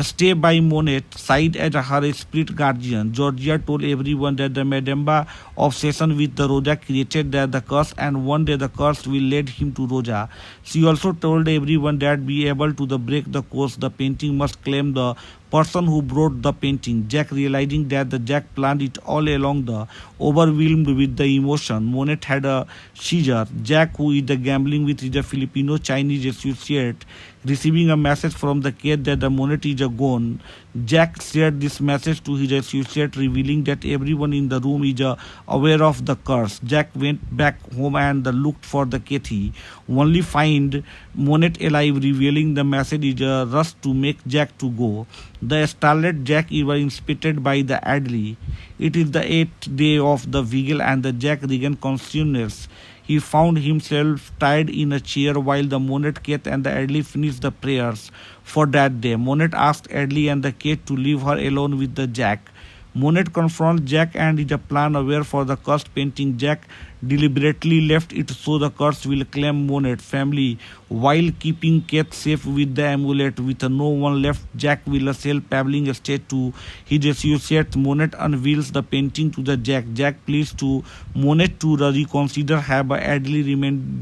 Speaker 1: stay by Monet side as her spirit guardian. Georgia told everyone that the Madamba obsession with the Roja created the curse and one day the curse will lead him to Roja. She also told everyone that be able to break the curse, the painting must claim the person who brought the painting. Jack, realizing that the Jack planned it all along, overwhelmed with the emotion, Monet had a seizure. Jack, who is gambling with his Filipino-Chinese associate, receiving a message from the Kate that the Monet is gone. Jack shared this message to his associate, revealing that everyone in the room is aware of the curse. Jack went back home and looked for the Kathy, only find Monet alive, revealing the message is a rush to make Jack to go. The starlet Jack was inspected by the Adley. It is the 8th day of the vigil and the Jack regained consciousness. He found himself tied in a chair while the Monet, Kate, and the Adley finished the prayers for that day. Monet asked Adley and the Kate to leave her alone with the Jack. Monet confronts Jack and is a plan aware for the cursed painting. Jack deliberately left it so the curse will claim Monet family while keeping Kate safe with the amulet. With no one left, Jack will sell Pabbling estate to his associate. Monet unveils the painting to the Jack. Jack pleads to Monet to reconsider, have Adley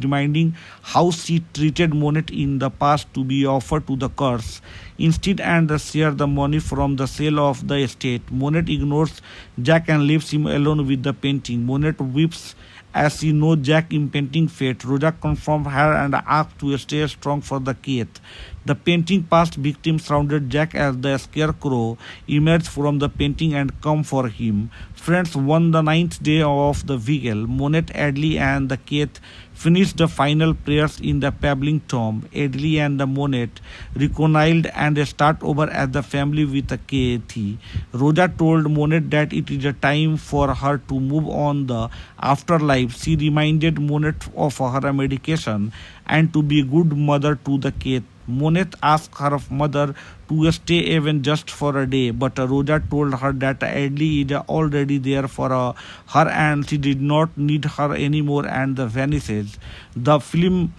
Speaker 1: reminding how she treated Monet in the past to be offered to the curse instead and share the money from the sale of the estate. Monet ignores Jack and leaves him alone with the painting. Monet weeps as she knows Jack's impending fate. Roja confronts her and asks to stay strong for the Kate. The painting past victim surrounded Jack as the scarecrow emerged from the painting and come for him. Friends, on the 9th day of the vigil, Monet, Adley, and the Kate finished the final prayers in the Pabbling tomb. Adley and the Monet reconciled and start over as the family with a Kathy. Roja told Monet that it it is a time for her to move on the afterlife, she reminded Monet of her medication and to be a good mother to the cat. Monet asked her mother to stay even just for a day, but Roja told her that Adley is already there for her and she did not need her anymore and vanishes. The film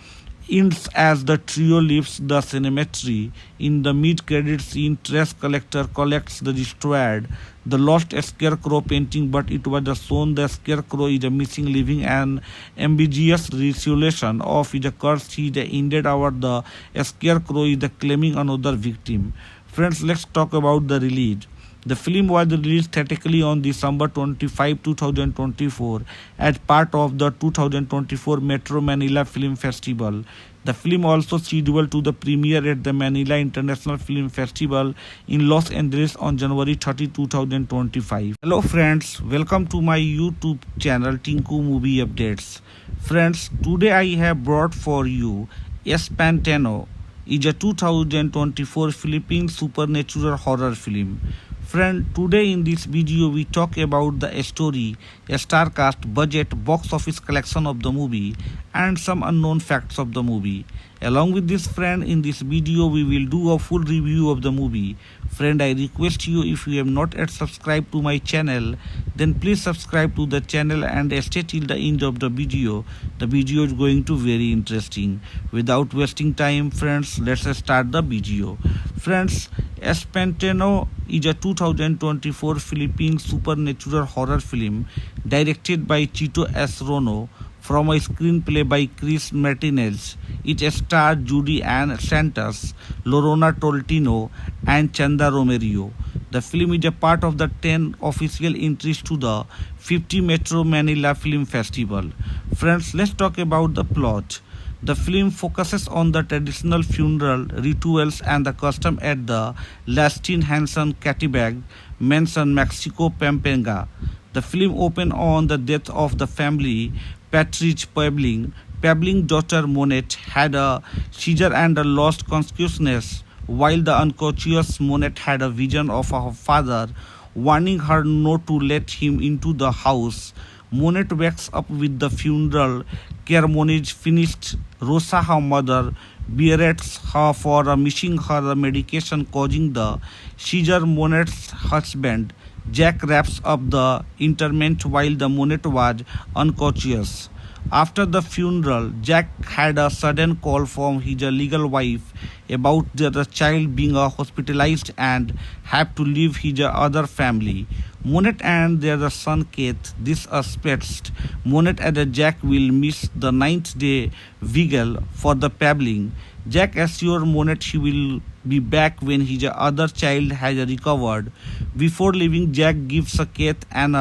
Speaker 1: ends as the trio leaves the cemetery. In the mid-credit scene, trash collector collects the destroyed, the lost scarecrow painting, but it was shown the scarecrow is missing, leaving an ambiguous resolution of his curse. He is ended over the scarecrow is claiming another victim. Friends, let's talk about the release. The film was released theatrically on December 25, 2024 as part of the 2024 Metro Manila Film Festival. The film also scheduled to the premiere at the Manila International Film Festival in Los Angeles on January 30, 2025. Hello friends, welcome to my YouTube channel Tinku Movie Updates. Friends, today I have brought for you Espantano. Is a 2024 Philippine supernatural horror film. Friend, today in this video we talk about the story, star cast, budget, box office collection of the movie and some unknown facts of the movie. Along with this friend, in this video we will do a full review of the movie. Friend, I request you, if you have not yet subscribed to my channel, then please subscribe to the channel and stay till the end of the video. The video is going to very interesting. Without wasting time, friends, let's start the video. Friends, Espantano is a 2024 Philippine supernatural horror film directed by Chito S. Rono from a screenplay by Chris Martinez. It stars Judy Ann Santos, Lorena Tolentino, and Chanda Romero. The film is a part of the 10 official entries to the 50 Metro Manila Film Festival. Friends, let's talk about the plot. The film focuses on the traditional funeral rituals and the custom at the Lastin Hanson Catibag Mansion, Mexico, Pampanga. The film opens on the death of the family Patrice Pabling. Pabling's daughter Monet had a seizure and lost consciousness, while the unconscious Monet had a vision of her father warning her not to let him into the house. Monet wakes up with the funeral ceremonies finished. Rosa, her mother, berates her for missing her medication causing the seizure. Monet's husband, Jack, wraps up the interment while the Monet was unconscious. After the funeral, Jack had a sudden call from his legal wife about the child being hospitalized and have to leave his other family. Monet and their son Keith. This aspects Monet and Jack will miss the 9th day vigil for the Pabling. Jack assures Monet he will be back when his other child has recovered. Before leaving, Jack gives Keith an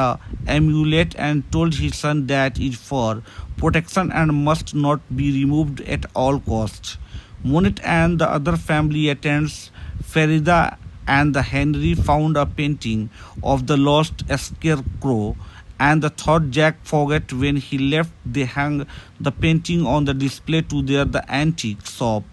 Speaker 1: amulet and told his son that it is for protection and must not be removed at all costs. Monet and the other family attends Farida and the Henry found a painting of the lost scarecrow and the thought Jack forgot when he left. They hung the painting on the display to the antique shop.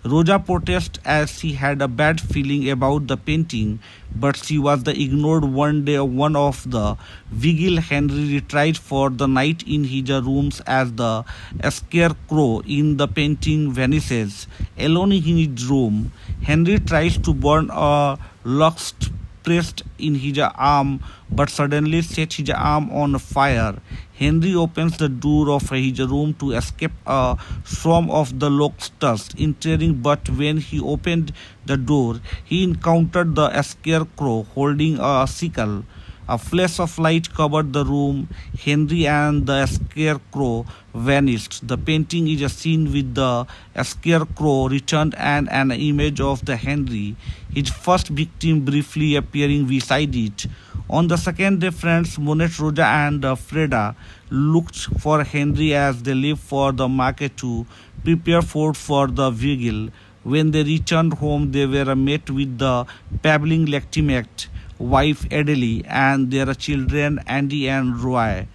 Speaker 1: Roja protests as she had a bad feeling about the painting, but she was ignored. One day, one of the vigil, Henry retreats for the night in his rooms as the scarecrow in the painting vanishes. Alone in his room, Henry tries to burn a lust pressed in his arm, but suddenly sets his arm on fire. Henry opens the door of his room to escape a swarm of the locusts entering, but when he opened the door, he encountered the scarecrow holding a sickle. A flash of light covered the room. Henry and the scarecrow vanished. The painting is seen with the scarecrow returned and an image of the Henry, his first victim, briefly appearing beside it. On the second day, friends Monet, Roja and Freda looked for Henry as they left for the market to prepare food for the vigil. When they returned home, they were met with the Pabling Lectimact, wife Adele, and their children Andy and Roy.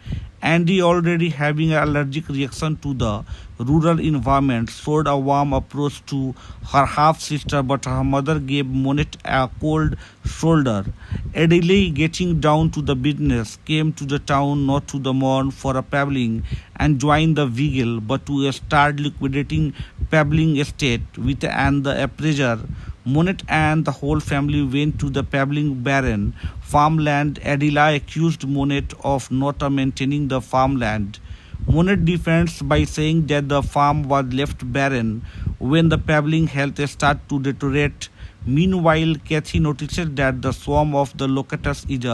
Speaker 1: Andy, already having an allergic reaction to the rural environment, showed a warm approach to her half-sister, but her mother gave Monet a cold shoulder. Adele, getting down to the business, came to the town not to the mourn for a Pebbling and join the vigil, but to start liquidating Pebbling estate with and the appraiser. Monet and the whole family went to the Pebbling barren farmland. Adela accused Monet of not maintaining the farmland. Monet defends by saying that the farm was left barren when the Pebbling health started to deteriorate. Meanwhile, Kathy notices that the swarm of the locusts is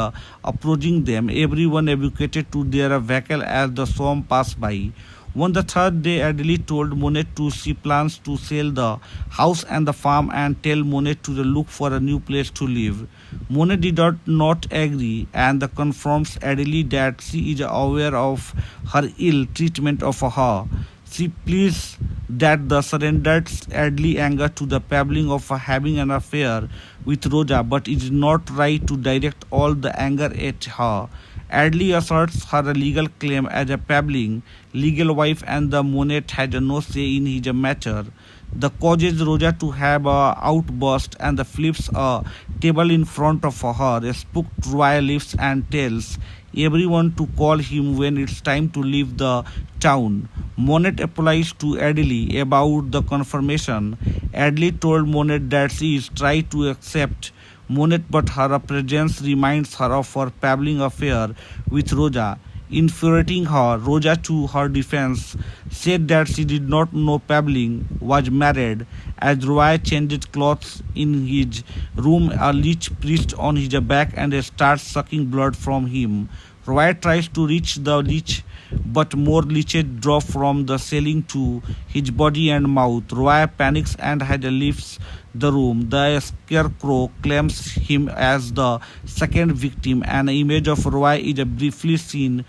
Speaker 1: approaching them. Everyone evacuated to their vehicle as the swarm passed by. On the third day, Adele told Monet to she plans to sell the house and the farm and tell Monet to look for a new place to live. Monet did not agree and confirms Adele that she is aware of her ill treatment of her. She pleads that the surrendered Adele anger to the Pebbling of having an affair with Rosa, but it is not right to direct all the anger at her. Adele asserts her legal claim as a Pebbling legal wife and the Monet had no say in his matter. The causes Rosa to have a outburst and flips a table in front of her. Spooked Roy leaves and tells everyone to call him when it's time to leave the town. Monet applies to Adele about the confirmation. Adele told Monet that she is trying to accept Monet, but her presence reminds her of her Pebbling affair with Rosa. Infuriating her, Rosa, to her defense, said that she did not know Pebbling was married. As Roy changed clothes in his room, a leech perched on his back and starts sucking blood from him. Roy tries to reach the leech, but more leeches drop from the ceiling to his body and mouth. Roy panics and leaves the room. The scarecrow claims him as the second victim. An image of Roy is briefly seen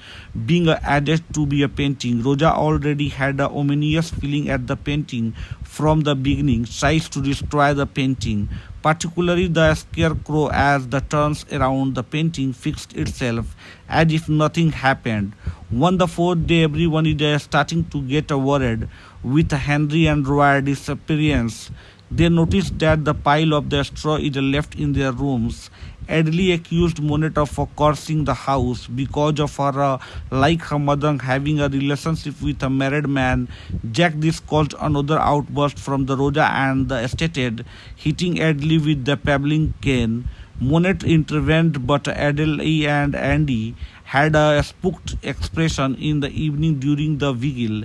Speaker 1: being added to be a painting. Rosa already had an ominous feeling at the painting from the beginning, tries to destroy the painting, particularly the scarecrow. As the turns around, the painting fixed itself as if nothing happened. On the fourth day, everyone is starting to get worried with Henry and Roy's disappearance. They noticed that the pile of the straw is left in their rooms. Adele accused Monet of cursing the house because of her, like her mother, having a relationship with a married man. Jack this caused another outburst from the Rosa and the estate, hitting Adele with the Pebbling cane. Monet intervened, but Adele and Andy had a spooked expression in the evening during the vigil.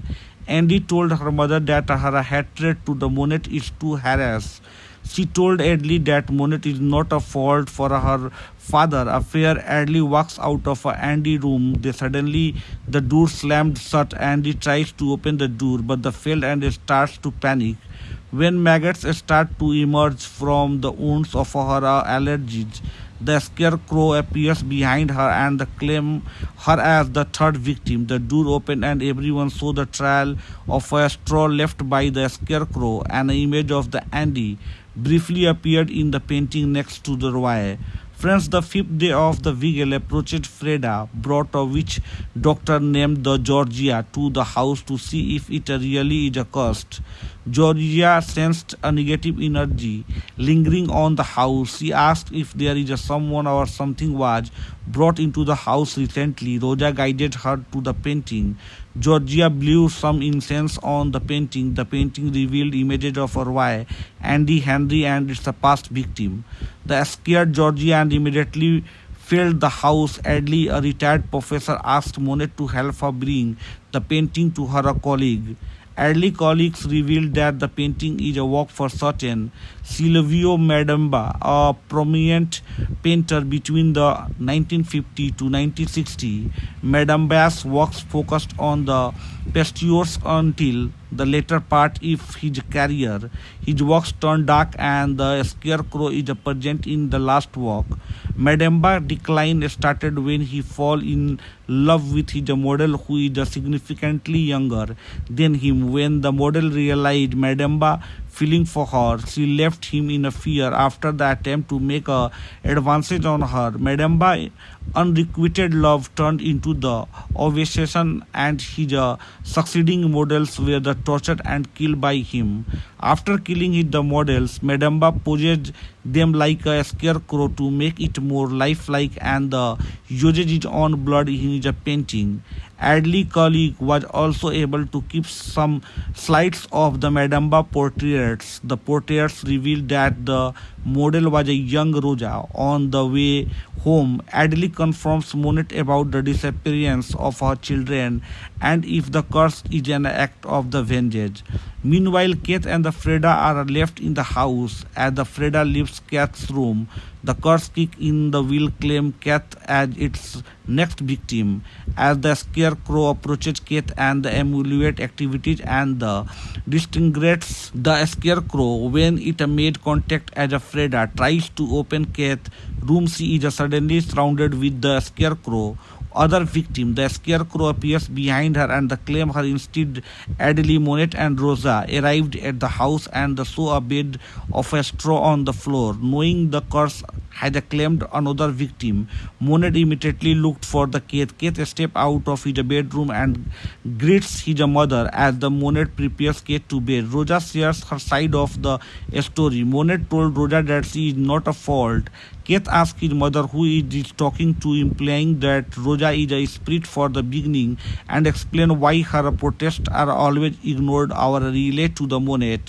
Speaker 1: Andy told her mother that her hatred to the Monet is to harass. She told Adele that Monet is not a fault for her father affair. Adele walks out of Andy's room. The door slammed shut. Andy tries to open the door, but the failed and starts to panic. When maggots start to emerge from the wounds of her allergies, the scarecrow appears behind her and claims her as the third victim. The door opened and everyone saw the trail of a straw left by the scarecrow. An image of the Andy briefly appeared in the painting next to the Roy. Friends, the fifth day of the vigil approached. Freda brought a witch doctor named the Georgia to the house to see if it really is cursed. Georgia sensed a negative energy lingering on the house. She asked if there is someone or something was brought into the house recently. Rosa guided her to the painting. Georgia blew some incense on the painting. The painting revealed images of Roy, Andy, Henry, and its past victim. The scared Georgia and immediately filled the house. Adele, a retired professor, asked Monet to help her bring the painting to her colleague. Early colleagues revealed that the painting is a work for certain Silvio Madamba, a prominent painter between the 1950 to 1960. Madamba's works focused on the pastures until the later part of his career. His works turned dark and the scarecrow is present in the last work. Madamba's decline started when he fell in love with his model who is significantly younger than him. When the model realized Madamba feeling for her, she left him in a fear after the attempt to make a advances on her. Madamba's unrequited love turned into the obsession and his succeeding models were tortured and killed by him. After killing the models, Madamba posed them like a scarecrow to make it more lifelike and the uses its own blood in his painting. Adley colleague was also able to keep some slides of the Madamba portraits. The portraits revealed that the model was a young Roja. On the way home, Adley confronts Monet about the disappearance of her children and if the curse is an act of the vengeance. Meanwhile, Kate and the Freda are left in the house. As the Freda leaves Kate's room, the curse kick in the will claim Kate as its next victim. As the scarecrow approaches Kate and the amulet activities and the distinguishes the scarecrow when it made contact as a Freda tries to open Kate's room, she is suddenly surrounded with the scarecrow other victim. The scarecrow appears behind her and claim her instead. Adley, Monet and Rosa arrived at the house and saw a bed of a straw on the floor. Knowing the curse had claimed another victim, Monet immediately looked for the Kate. Kate steps out of his bedroom and greets his mother as the Monet prepares Kate to bed. Rosa shares her side of the story. Monet told Rosa that she is not a fault. Kate asked his mother who is talking to, implying that Rosa is a spirit for the beginning, and explain why her protests are always ignored or relayed to the Monet.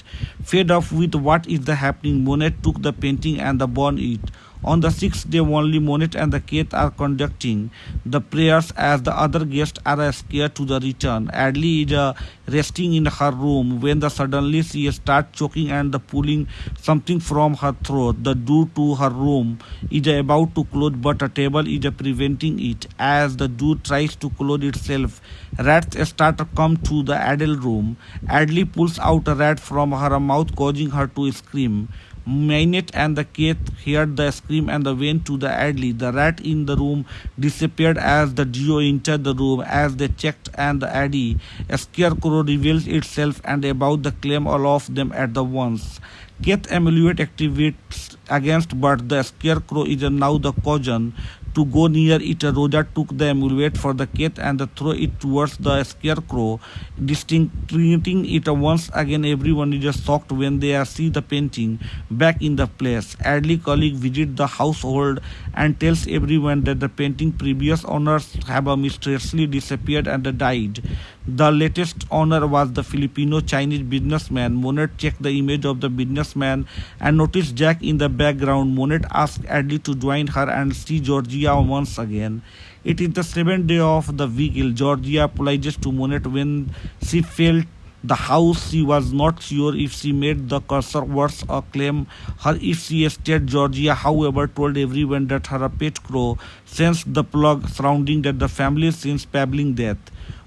Speaker 1: Fed up with what is happening, Monet took the painting and burned it. On the sixth day only, Monet and the Kate are conducting the prayers as the other guests are scared to the return. Adley is resting in her room when suddenly she starts choking and pulling something from her throat. The door to her room is about to close, but a table is preventing it. As the door tries to close itself, rats start to come to the Adele room. Adley pulls out a rat from her mouth, causing her to scream. Minette and the Kate heard the scream and went to the Adley. The rat in the room disappeared as the duo entered the room. As they checked and the Addy, a scarecrow reveals itself and about the claim all of them at the once. Kate amulet activates against, but the scarecrow is now the caution to go near it. Rosa took the amulet for the Kate and threw it towards the scarecrow, distincting it once again. Everyone is just shocked when they see the painting back in the place. Adley colleague visits the household and tells everyone that the painting previous owners have mysteriously disappeared and died. The latest owner was the Filipino-Chinese businessman. Monet checked the image of the businessman and noticed Jack in the background. Monet asked Adley to join her and see Georgia once again. It is the seventh day of the vigil. Georgia apologizes to Monet when she felt the house. She was not sure if she made the cursor worse or claim her if she stayed. Georgia, however, told everyone that her pet crow sensed the plug surrounding that the family since babbling death.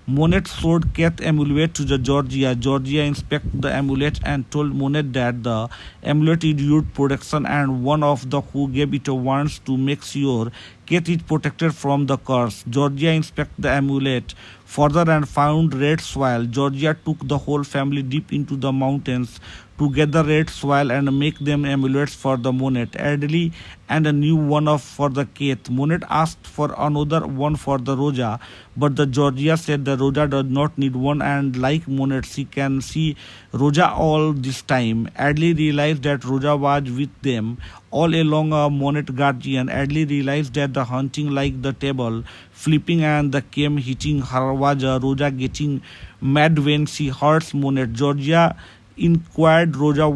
Speaker 1: Monet showed Kate amulet to the Georgia. Georgia inspected the amulet and told Monet that the amulet is used protection and one of the who gave it a wants to make sure Kate is protected from the curse. Georgia inspected the amulet further and found red soil. Georgia took the whole family deep into the mountains to gather red soil and make them amulets for the Monet, Adley, and a new one for the Kate. Monet asked for another one for the Rosa, but the Georgia said the Rosa does not need one, and like Monet, she can see Rosa all this time. Adley realized that Rosa was with them all along. A Monet guardian. Adley realized that the hunting like the table flipping and the came hitting her was Rosa getting mad when she hurts Monet. Georgia inquired Rosa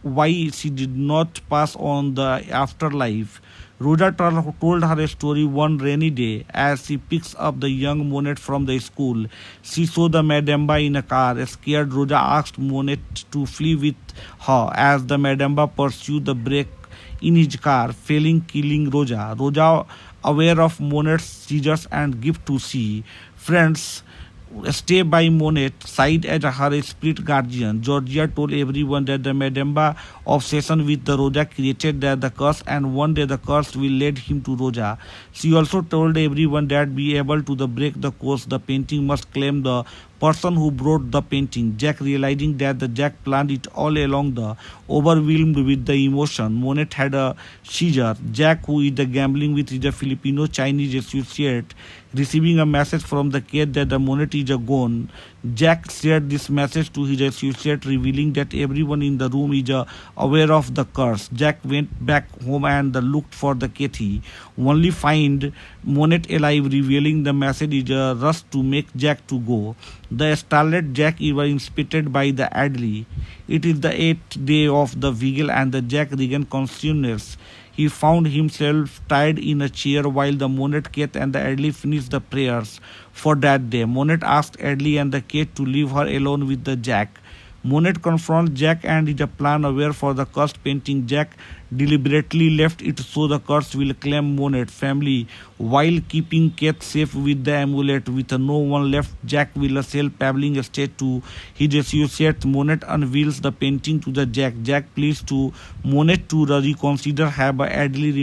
Speaker 1: why she did not pass on the afterlife. Rosa told her story one rainy day as she picks up the young Monet from the school. She saw the Madamba in a car. Scared, Rosa asked Monet to flee with her as the Madamba pursued the brake in his car, failing killing Rosa. Rosa, aware of Monet's seizures and gift to see friends, stay by Monet side as her spirit guardian. Georgia told everyone that the Madamba obsession with the Rosa created the curse and one day the curse will lead him to Rosa. She also told everyone that be able to break the curse, the painting must claim the person who brought the painting. Jack, realizing that the Jack planned it all along, the overwhelmed with the emotion, Monet had a seizure. Jack, who is the gambling with his Filipino Chinese associate, receiving a message from the cat that the Monet is gone. Jack shared this message to his associate, revealing that everyone in the room is aware of the curse. Jack went back home and looked for the Kathy, only find Monet alive, revealing the message is a rush to make Jack to go. The startled Jack is inspected by the Adley. It is the 8th day of the vigil and the Jack regained consciousness. He found himself tied in a chair while the Monet, Kate and the Adley finished the prayers for that day. Monet asked Adley and the Kate to leave her alone with the Jack. Monet confronts Jack and his plan aware for the cursed painting. Jack deliberately left it so the curse will claim Monet's family while keeping Kate safe with the amulet. With no one left, Jack will sell Pabbling estate to his associate. Monet unveils the painting to the Jack. Jack pleads to Monet to reconsider her by Adley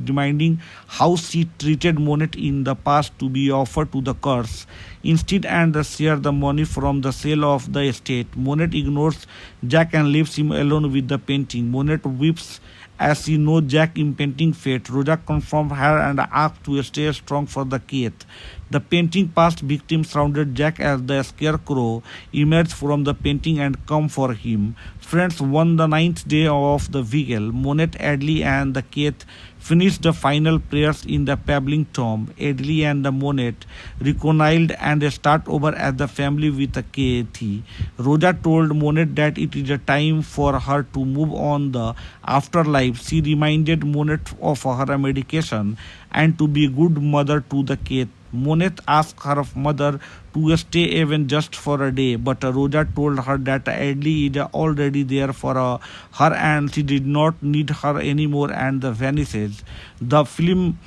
Speaker 1: reminding how she treated Monet in the past to be offered to the curse instead and share the money from the sale of the estate. Monet ignores Jack and leaves him alone with the painting. Monet weeps as she knows Jack's impending fate. Rosa confronts her and asks to stay strong for the Kate. The painting past victim surrounded Jack as the scarecrow emerged from the painting and come for him. Friends, on the 9th day of the vigil, Monet, Adley and the Kate finished the final prayers in the Pabbling tomb. Adley and the Monet reconciled and start over as the family with a Kathy. Rosa told Monet that it is a time for her to move on the afterlife. She reminded Monet of her medication and to be a good mother to the Kate. Monet asked her mother to stay even just for a day, but Rosa told her that Adley is already there for her and she did not need her anymore and vanishes. The film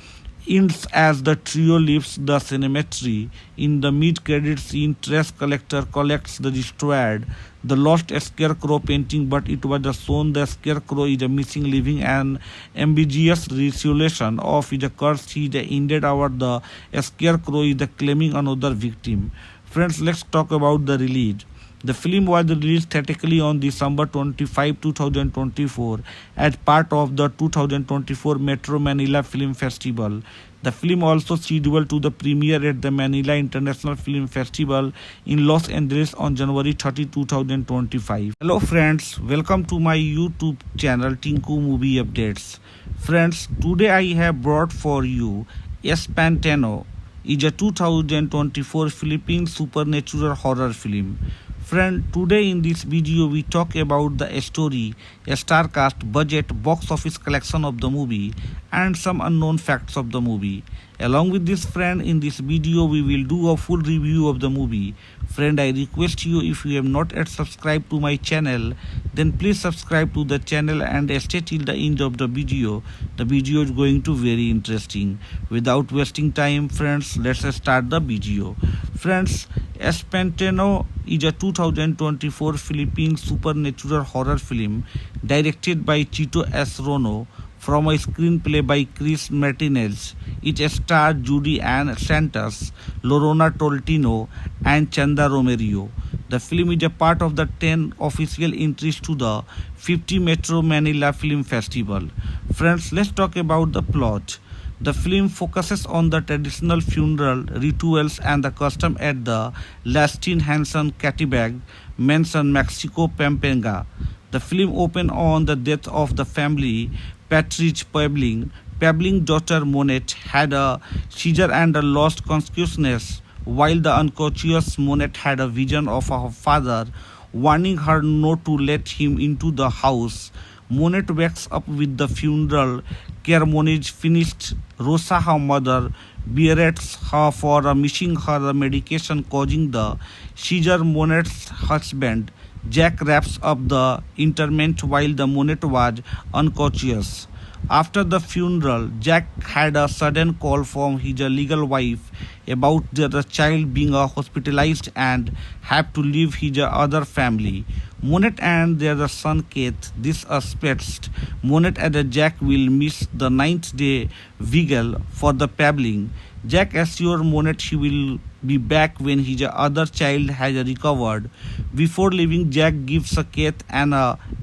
Speaker 1: ends as the trio leaves the cemetery. In the mid-credit scene, trash collector collects the destroyed, the lost scarecrow painting, but it was shown the scarecrow is missing, leaving an ambiguous resolution of his curse. He ended our the scarecrow is claiming another victim. Friends, let's talk about the release. The film was released theatrically on December 25, 2024 as part of the 2024 Metro Manila Film Festival. The film also scheduled to the premiere at the Manila International Film Festival in Los Angeles on January 30, 2025. Hello friends, welcome to my YouTube channel Tinku Movie Updates. Friends, today I have brought for you Espantano. Is a 2024 Philippine supernatural horror film. Friend, today in this video we talk about the story, star cast, budget, box office collection of the movie and some unknown facts of the movie. Along with this friend, in this video we will do a full review of the movie. Friend, I request you, if you have not yet subscribed to my channel, then please subscribe to the channel and stay till the end of the video. The video is going to very interesting. Without wasting time, friends, let's start the video. Friends, Espantano is a 2024 Philippine supernatural horror film directed by Chito S. Rono from a screenplay by Chris Martinez. It stars Judy Ann Santos, Lorena Tolentino, and Chanda Romero. The film is a part of the 10 official entries to the 50 Metro Manila Film Festival. Friends, let's talk about the plot. The film focuses on the traditional funeral rituals and the custom at the Lastin Hanson Catibag Mansion, Mexico, Pampanga. The film opens on the death of the family Patrice Pabbling. Pabbling's daughter Monet had a seizure and lost consciousness, while the unconscious Monet had a vision of her father warning her not to let him into the house. Monet wakes up with the funeral ceremonies finished. Rosa, her mother, berates her for missing her medication causing the seizure. Monet's husband, Jack, wraps up the interment while the Monet was unconscious. After the funeral, Jack had a sudden call from his legal wife about the child being hospitalized and have to leave his other family. Monet and their son Kate. This aspects Monet and Jack will miss the 9th day vigil for the Pabbling. Jack assures Monet she will be back when his other child has recovered. Before leaving, Jack gives a Keith an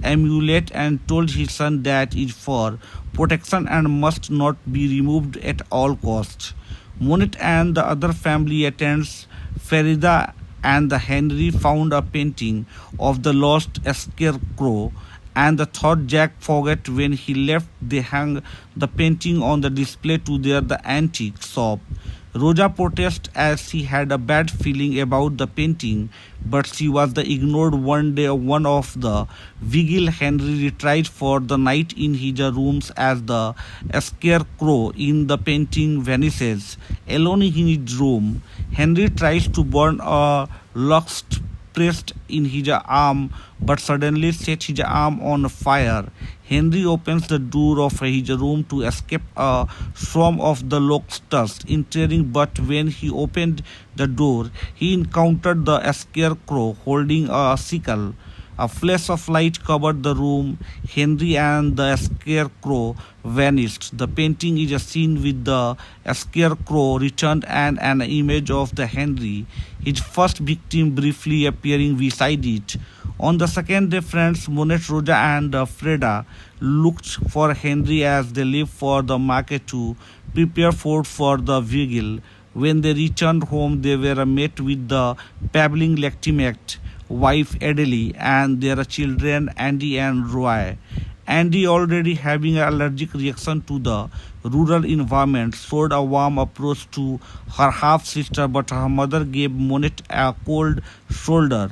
Speaker 1: amulet and told his son that is for protection and must not be removed at all costs. Monet and the other family attends Farida and the Henry found a painting of the lost scarecrow and the thought Jack forgot when he left. They hung the painting on the display to the antique shop. Roja protests as she had a bad feeling about the painting, but she was the ignored one day. One of the vigil Henry retried for the night in his rooms as the scarecrow in the painting vanishes. Alone in his room, Henry tries to burn a lost pressed in his arm but suddenly set his arm on fire. Henry opens the door of his room to escape a swarm of the locusts entering, but when he opened the door, he encountered the scarecrow holding a sickle. A flash of light covered the room. Henry and the scarecrow vanished. The painting is a scene with the scarecrow returned and an image of the Henry, his first victim, briefly appearing beside it. On the second day, friends Monet, Roja, and Freda looked for Henry as they left for the market to prepare food for the vigil. When they returned home, they were met with the babbling Lactimact wife Adele and their children Andy and Roy. Andy, already having an allergic reaction to the rural environment, showed a warm approach to her half sister, but her mother gave Monet a cold shoulder.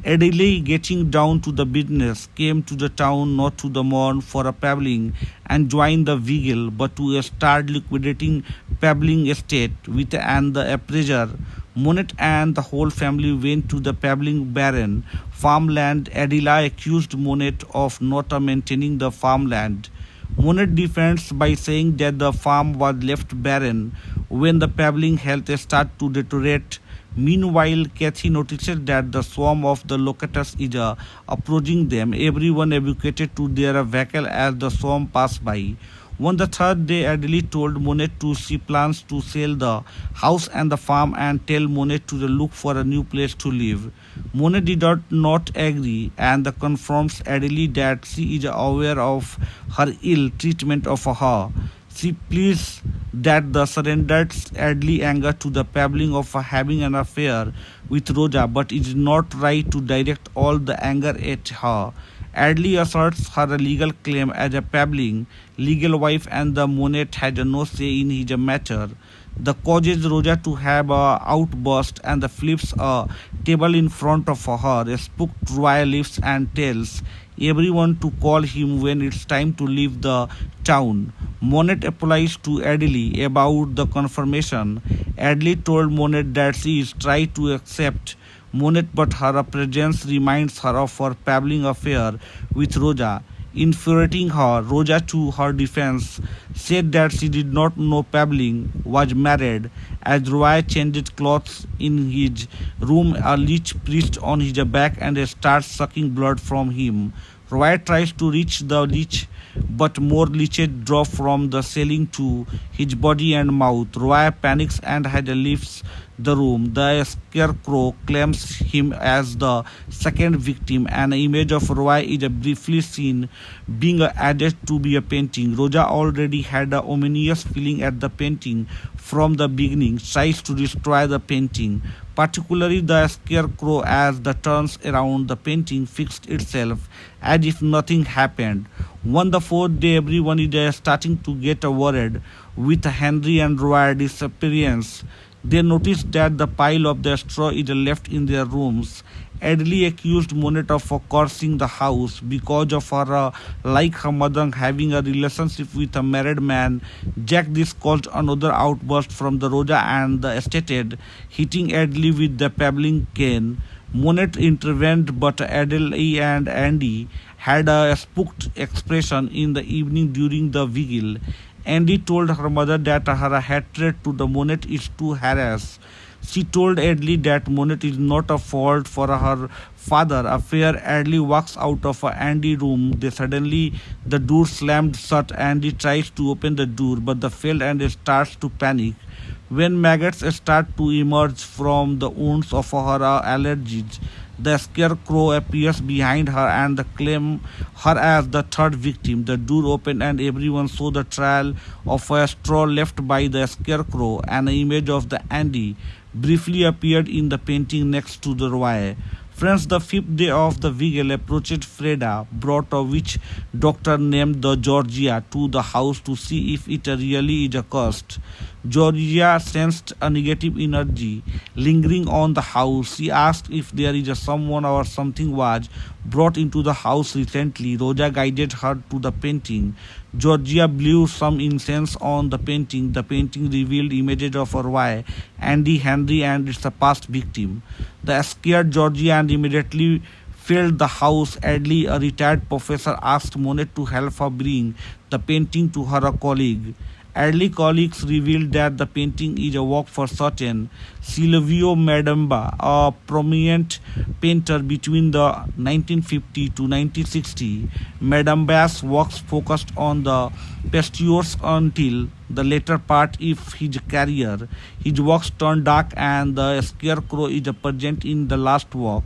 Speaker 1: Adele, getting down to the business, came to the town not to the mourn for a Pabbling and join the vigil, but to start liquidating Pabbling estate with and the appraiser. Monet and the whole family went to the Pabbling Baron farmland. Adela accused Monet of not maintaining the farmland. Monet defends by saying that the farm was left barren when the Pabbling health started to deteriorate. Meanwhile, Kathy notices that the swarm of the locusts is approaching them. Everyone evacuated to their vehicle as the swarm passed by. On the third day, Adele told Monet to she plans to sell the house and the farm and tell Monet to look for a new place to live. Monet did not agree and confirms Adele that she is aware of her ill treatment of her. She pleads that the surrendered Adele anger to the Pabbling of having an affair with Roja, but it is not right to direct all the anger at her. Adele asserts her legal claim as a Pabbling legal wife and the Monet had no say in his matter. The causes Roja to have a outburst and flips a table in front of her. Spooked Roy leaves and tells everyone to call him when it's time to leave the town. Monet applies to Adele about the confirmation. Adele told Monet that she is trying to accept Monet, but her presence reminds her of her Pabbling affair with Roja. Infuriating her, Roja, to her defense, said that she did not know Pabbling was married. As Roy changed clothes in his room, a leech perched on his back and starts sucking blood from him. Roy tries to reach the leech, but more leeches drop from the ceiling to his body and mouth. Roy panics and leaves the room. The scarecrow claims him as the second victim. An image of Roy is briefly seen being added to be a painting. Roja already had an ominous feeling at the painting from the beginning, tries to destroy the painting, particularly the scarecrow. As the turns around, the painting fixed itself as if nothing happened. On the fourth day, everyone is starting to get worried with Henry and Roy disappearance. They noticed that the pile of the straw is left in their rooms. Adele accused Monet of cursing the house because of her, like her mother, having a relationship with a married man. Jack this caused another outburst from the Roja and the estate, hitting Adele with the Pabbling cane. Monet intervened, but Adele and Andy had a spooked expression in the evening during the vigil. Andy told her mother that her hatred to the Monet is too harass. She told Adley that Monet is not a fault for her father affair. Adley walks out of Andy's room. They suddenly the door slammed shut. Andy tries to open the door, but the failed and starts to panic. When maggots start to emerge from the wounds of her allergies, the scarecrow appears behind her and claims her as the third victim. The door opened and everyone saw the trail of a straw left by the scarecrow. An image of the Andy briefly appeared in the painting next to the Roy. Friends, the fifth day of the vigil approached. Freda brought a witch doctor named the Georgia to the house to see if it really is a cursed. Georgia sensed a negative energy lingering on the house. She asked if there is a someone or something was brought into the house recently. Rosa guided her to the painting. Georgia blew some incense on the painting. The painting revealed images of Roy, Andy, Henry, and its past victim. The scared Georgia and immediately filled the house. Adley, a retired professor, asked Monet to help her bring the painting to her colleague. Adley colleagues revealed that the painting is a work for certain Silvio Madamba, a prominent painter between the 1950 to 1960. Madamba's works focused on the pastures until the later part of his career. His works turned dark and the scarecrow is present in the last work.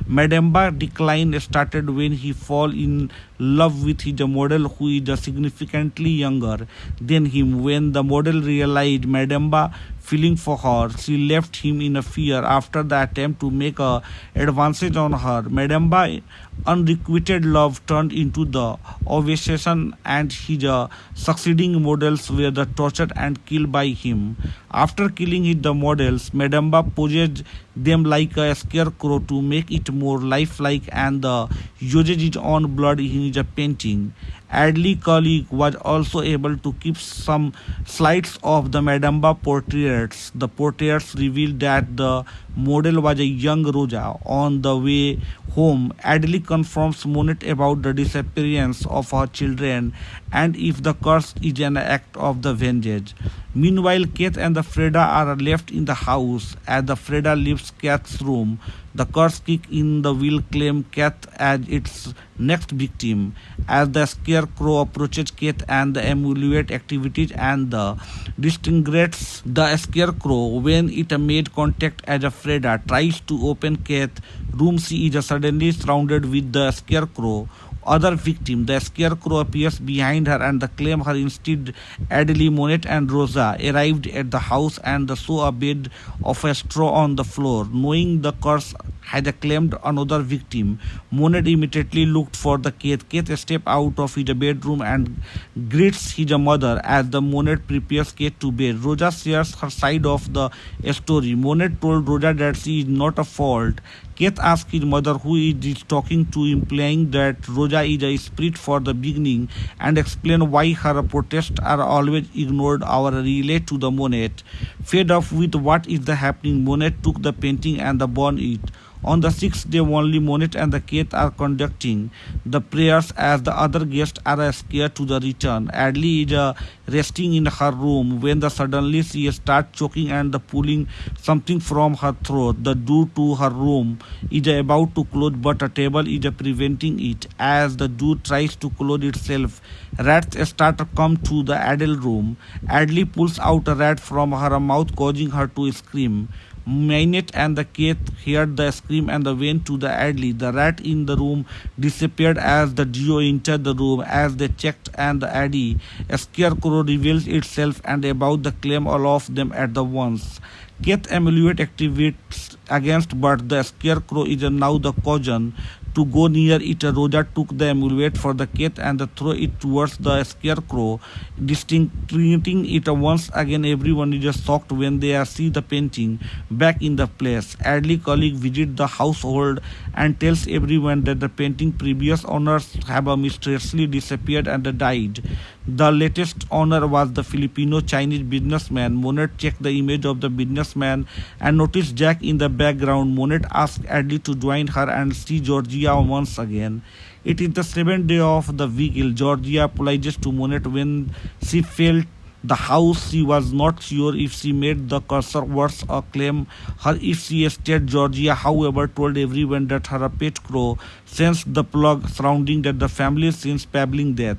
Speaker 1: Madamba decline started when he fell in love with his model who is significantly younger than him. When the model realized Madamba feeling for her, she left him in a fear after the attempt to make a advances on her. Madamba unrequited love turned into the obsession and his succeeding models were the tortured and killed by him. After killing the models, Madamba possessed them like a scarecrow to make it more lifelike and the uses his own blood in his painting. Adley colleague was also able to keep some slides of the Madamba portraits. The portraits revealed that the model was a young Rosa. On the way home, Adley confronts Monet about the disappearance of her children and if the curse is an act of the vengeance. Meanwhile, Kate and the Freda are left in the house. As the Freda leaves Kate's room, the curse kick in the will claim Kate as its next victim. As the scarecrow approaches Kate and the emulate activities and the distinguishes the scarecrow when it made contact as a Freda tries to open Kate's room, she is suddenly surrounded with the scarecrow. Other victim, the scarecrow appears behind her and claim her instead. Adley, Monet and Rosa arrived at the house and saw a bed of a straw on the floor. Knowing the curse had claimed another victim, Monet immediately looked for the Kate. Kate steps out of his bedroom and greets his mother as the Monet prepares Kate to bed. Rosa shares her side of the story. Monet told Rosa that she is not a fault. Kate asked his mother who is talking to, implying that Rosa is a spirit for the beginning, and explain why her protests are always ignored or relate to the Monet. Fed up with what is happening, Monet took the painting and burned it. On the sixth day, only Monet and the Kate are conducting the prayers as the other guests are scared to the return. Adley is resting in her room when suddenly she starts choking and pulling something from her throat. The door to her room is about to close, but a table is preventing it. As the door tries to close itself, rats start to come to the Adele room. Adley pulls out a rat from her mouth, causing her to scream. Minette and the Kate heard the scream and went to the Adley. The rat in the room disappeared as the duo entered the room. As they checked and the Addy, a scarecrow reveals itself and about the claim all of them at the once. Kate emulate activates against, but the scarecrow is now the caution to go near it. Rosa took the amulet for the Kate and threw it towards the scarecrow, distincting it once again. Everyone is shocked when they see the painting back in the place. Adley colleague visits the household and tells everyone that the painting previous owners have mysteriously disappeared and died. The latest owner was the Filipino-Chinese businessman. Monet checked the image of the businessman and noticed Jack in the background. Monet asked Adley to join her and see Georgie Georgia once again. It is the seventh day of the vigil. Georgia apologizes to Monet when she felt the house. She was not sure if she made the cursor worse or claim her if she stayed. Georgia, however, told everyone that her pet crow sensed the plug surrounding that the family since babbling death.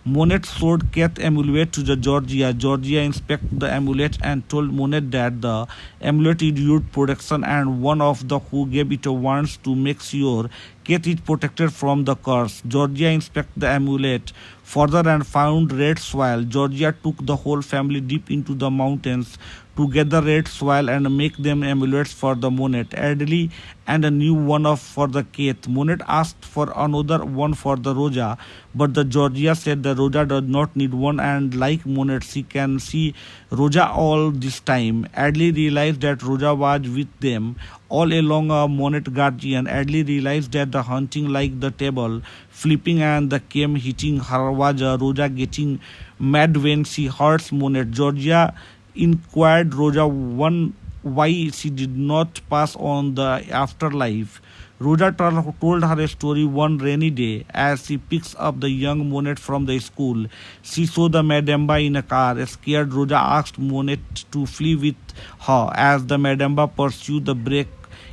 Speaker 1: Monet showed Kate amulet to the Georgia. Georgia inspected the amulet and told Monet that the amulet is used protection and one of the who gave it a wants to make sure Kate is protected from the curse. Georgia inspected the amulet further and found red soil. Georgia took the whole family deep into the mountains to gather red soil and make them amulets for the Monet, Adley, and a new one for the Kate. Monet asked for another one for the Roja, but the Georgia said the Roja does not need one, and like Monet, she can see Roja all this time. Adley realized that Roja was with them all along. A Monet guardian. Adley realized that the hunting like the table flipping and the came hitting her was Roja getting mad when she heard Monet. Georgia inquired Roja one why she did not pass on the afterlife. Roja told her story one rainy day as she picks up the young Monet from the school. She saw the Madamba in a car. Scared, Roja asked Monet to flee with her as the Madamba pursued the brake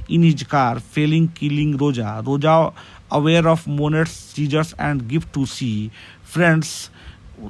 Speaker 1: in his car, failing killing Roja. Roja, aware of Monet's seizures and gift to see friends,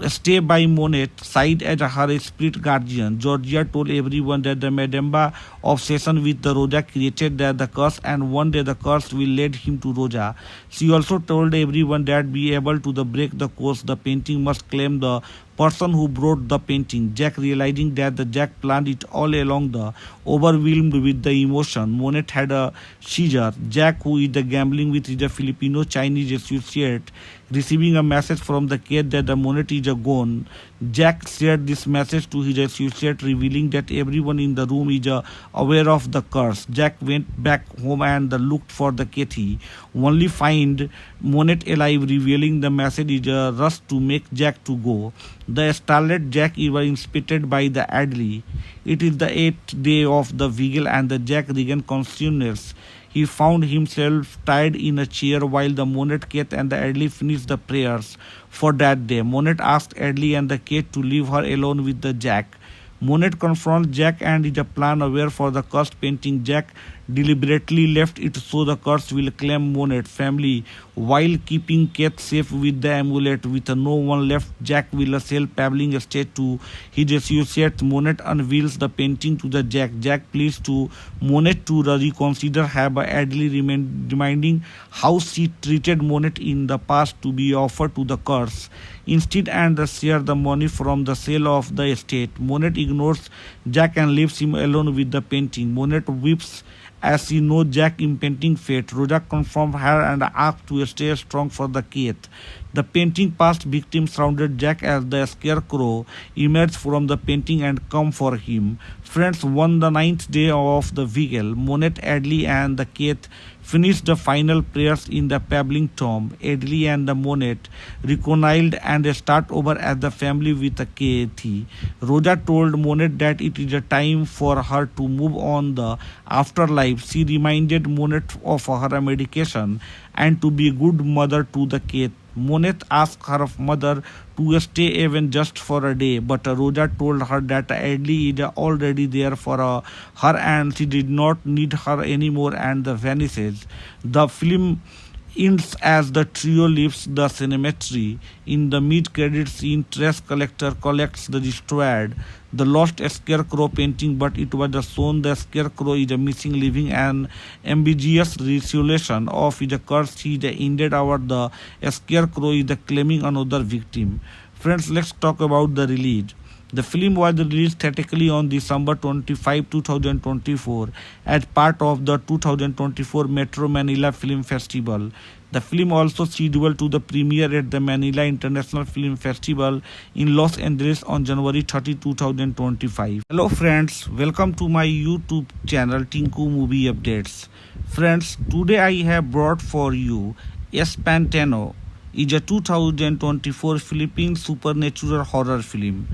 Speaker 1: stay by Monet side as her spirit guardian. Georgia told everyone that the Madamba obsession with the Roja created the curse and one day the curse will lead him to Roja. She also told everyone that be able to break the curse, the painting must claim the person who brought the painting. Jack, realizing that the Jack planned it all along, the overwhelmed with the emotion, Monet had a seizure. Jack, who is the gambling with his Filipino Chinese associate, receiving a message from the Kate that the Monet is gone. Jack shared this message to his associate, revealing that everyone in the room is aware of the curse. Jack went back home and looked for the Katie, only find Monet alive, revealing the message is a rush to make Jack to go. The starlet Jack was inspected by the Adley. It is the eighth day of the vigil and the Jack regained consciousness. He found himself tied in a chair while the Monet, Kate, and the Adley finished the prayers for that day. Monet asked Adley and the Kate to leave her alone with the Jack. Monet confronts Jack and is a plan aware for the cursed painting. Jack deliberately left it so the curse will claim Monet family while keeping Kate safe with the amulet. With no one left, Jack will sell pabbling estate to his associate. Monet unveils the painting to the Jack. Jack pleads to Monet to reconsider, have Adley reminding how she treated Monet in the past to be offered to the curse instead and share the money from the sale of the estate. Monet ignores Jack and leaves him alone with the painting. Monet weeps as she knows Jack's impending fate. Roja confronts her and asks to stay strong for the Kate. The painting past victim surrounded Jack as the scarecrow emerged from the painting and come for him. Friends, on the ninth day of the vigil, Monet, Adley, and the Kate finished the final prayers in the pabbling tomb. Adley and the Monet reconciled and start over as the family with the Kathy. Roja told Monet that it is a time for her to move on the afterlife. She reminded Monet of her medication and to be a good mother to the Kate. Monet asked her mother to stay even just for a day, but Roja told her that Adley is already there for her and she did not need her anymore and vanishes. The film ends as the trio leaves the cemetery. In the mid-credit scene, trash collector collects the destroyed, the lost scarecrow painting, but it was shown the scarecrow is missing, leaving an ambiguous resolution of the curse. He ended our the scarecrow is claiming another victim. Friends, let's talk about the release. The film was released theatrically on December 25, 2024 as part of the 2024 Metro Manila Film Festival. The film also scheduled to the premiere at the Manila International Film Festival in Los Angeles on January 30, 2025. Hello friends, welcome to my YouTube channel Tinku Movie Updates. Friends, today I have brought for you Espantano. Is a 2024 Philippine supernatural horror film.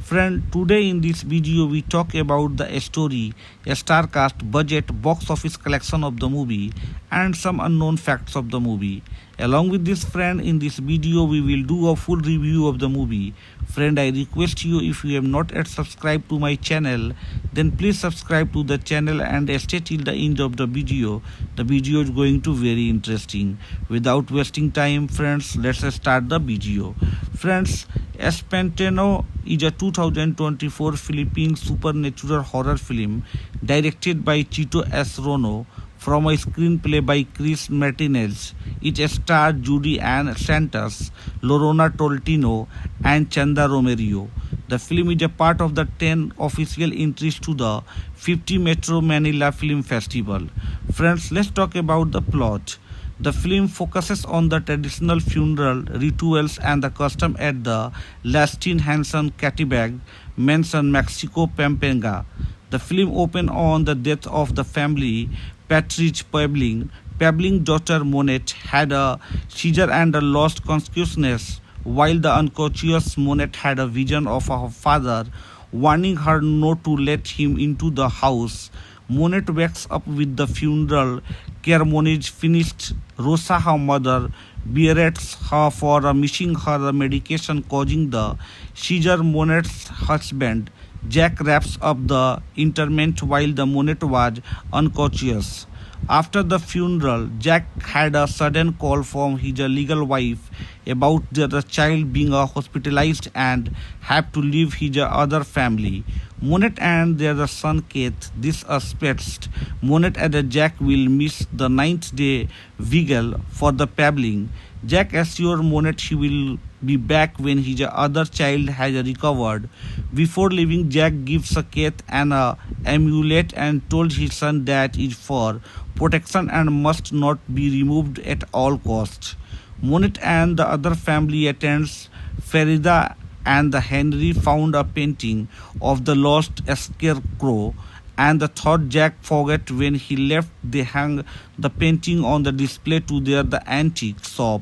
Speaker 1: Friend, today in this video we talk about the story, a star cast, budget, box office collection of the movie, and some unknown facts of the movie. Along with this friend, in this video we will do a full review of the movie. Friend, I request you, if you have not yet subscribed to my channel, then please subscribe to the channel and stay till the end of the video. The video is going to very interesting. Without wasting time, friends, let's start the video. Friends, Espantano is a 2024 Philippine supernatural horror film directed by Chito S. Rono from a screenplay by Chris Martinez. It stars Judy Ann Santos, Lorena Tolentino, and Chanda Romero. The film is a part of the 10 official entries to the 50 Metro Manila Film Festival. Friends, let's talk about the plot. The film focuses on the traditional funeral rituals and the custom at the Lastin Hanson Catibag Mansion, Mexico, Pampanga. The film opens on the death of the family Patrice Pabling. Pabling's daughter Monette had a seizure and lost consciousness, while the unconscious Monette had a vision of her father warning her not to let him into the house. Monette wakes up with the funeral ceremonies finished. Rosa, her mother, berates her for missing her medication causing the seizure. Monette's husband, Jack, wraps up the interment while the Monette was unconscious. After the funeral, Jack had a sudden call from his legal wife about the child being hospitalized and have to leave his other family. Monette and their son Keith. This aspects Monette and Jack will miss the ninth day vigil for the Pabling. Jack assures Monette he will be back when his other child has recovered. Before leaving, Jack gives Keith an amulet and told his son that is for protection and must not be removed at all costs. Monette and the other family attends Farida and the Henry found a painting of the lost scarecrow and the thought Jack forgot when he left. They hung the painting on the display to the antique shop.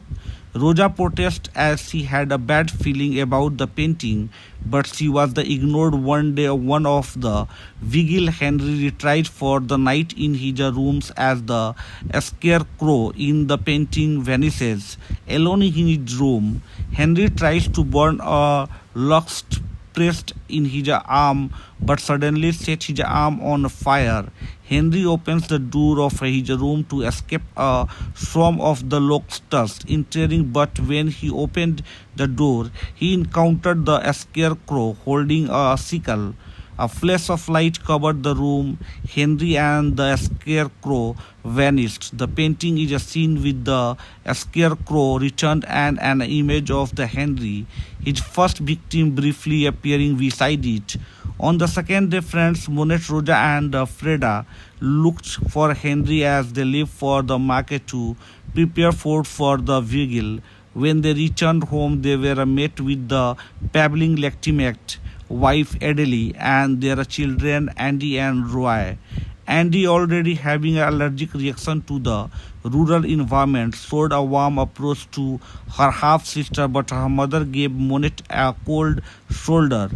Speaker 1: Rosa protests as she had a bad feeling about the painting, but she was ignored. One day, one of the vigil, Henry retreats for the night in his rooms as the scarecrow in the painting vanishes. Alone in his room, Henry tries to burn a lust pressed in his arm, but suddenly sets his arm on fire. Henry opens the door of his room to escape a swarm of the locusts entering, but when he opened the door, he encountered the scarecrow holding a sickle. A flash of light covered the room. Henry and the scarecrow vanished. The painting is seen with the scarecrow returned and an image of the Henry, his first victim, briefly appearing beside it. On the second day, friends Monette, Rosa, and Freda looked for Henry as they left for the market to prepare food for the vigil. When they returned home, they were met with the Pabling legitimate wife Adele and their children Andy and Roy. Andy, already having an allergic reaction to the rural environment, showed a warm approach to her half-sister, but her mother gave Monette a cold shoulder.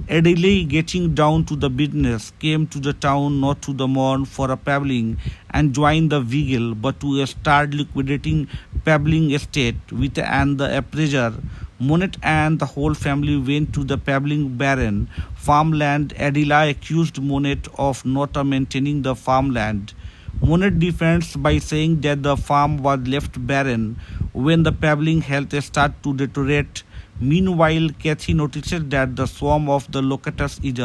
Speaker 1: Adele, getting down to the business, came to the town not to the mourn for a Pabling and join the vigil, but to start liquidating Pabling estate with and the appraiser. Monette and the whole family went to the Pabling barren farmland. Adela accused Monette of not maintaining the farmland. Monette defends by saying that the farm was left barren when the Pabling health started to deteriorate. Meanwhile, Kathy notices that the swarm of the locusts is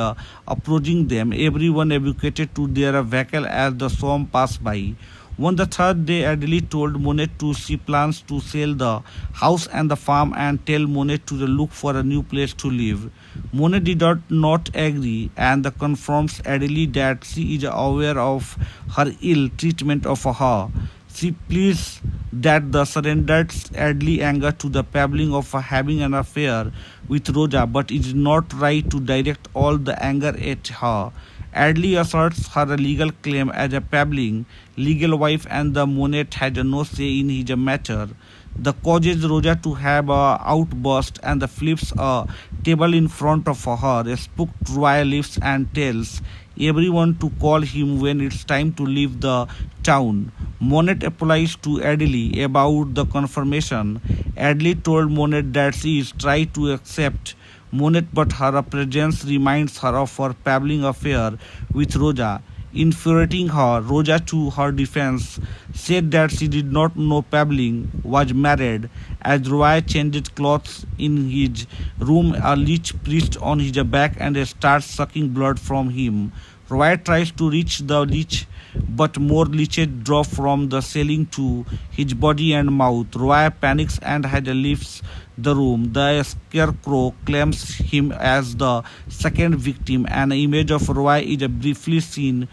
Speaker 1: approaching them. Everyone evacuated to their vehicle as the swarm passed by. On the third day, Adele told Monette she plans to sell the house and the farm and tell Monette to look for a new place to live. Monette did not agree and confirms Adele that she is aware of her ill treatment of her. She pleads that the surrendered Adele anger to the Pabling of having an affair with Rosa, but it is not right to direct all the anger at her. Adele asserts her legal claim as a Pabling legal wife and the Monette had no say in his matter. The causes Roja to have a outburst and the flips a table in front of her. Spooked Roy lifts and tells everyone to call him when it's time to leave the town. Monet applies to Adele about the confirmation. Adele told Monet that she is trying to accept Monet, but her presence reminds her of her pabbling affair with Roja. Infuriating her, Roja, to her defense, said that she did not know Pablin was married. As Roy changed clothes in his room, a leech perched on his back and starts sucking blood from him. Roy tries to reach the leech, but more leeches drop from the ceiling to his body and mouth. Roy panics and leaves the room. The scarecrow claims him as the second victim. An image of Roy is briefly seen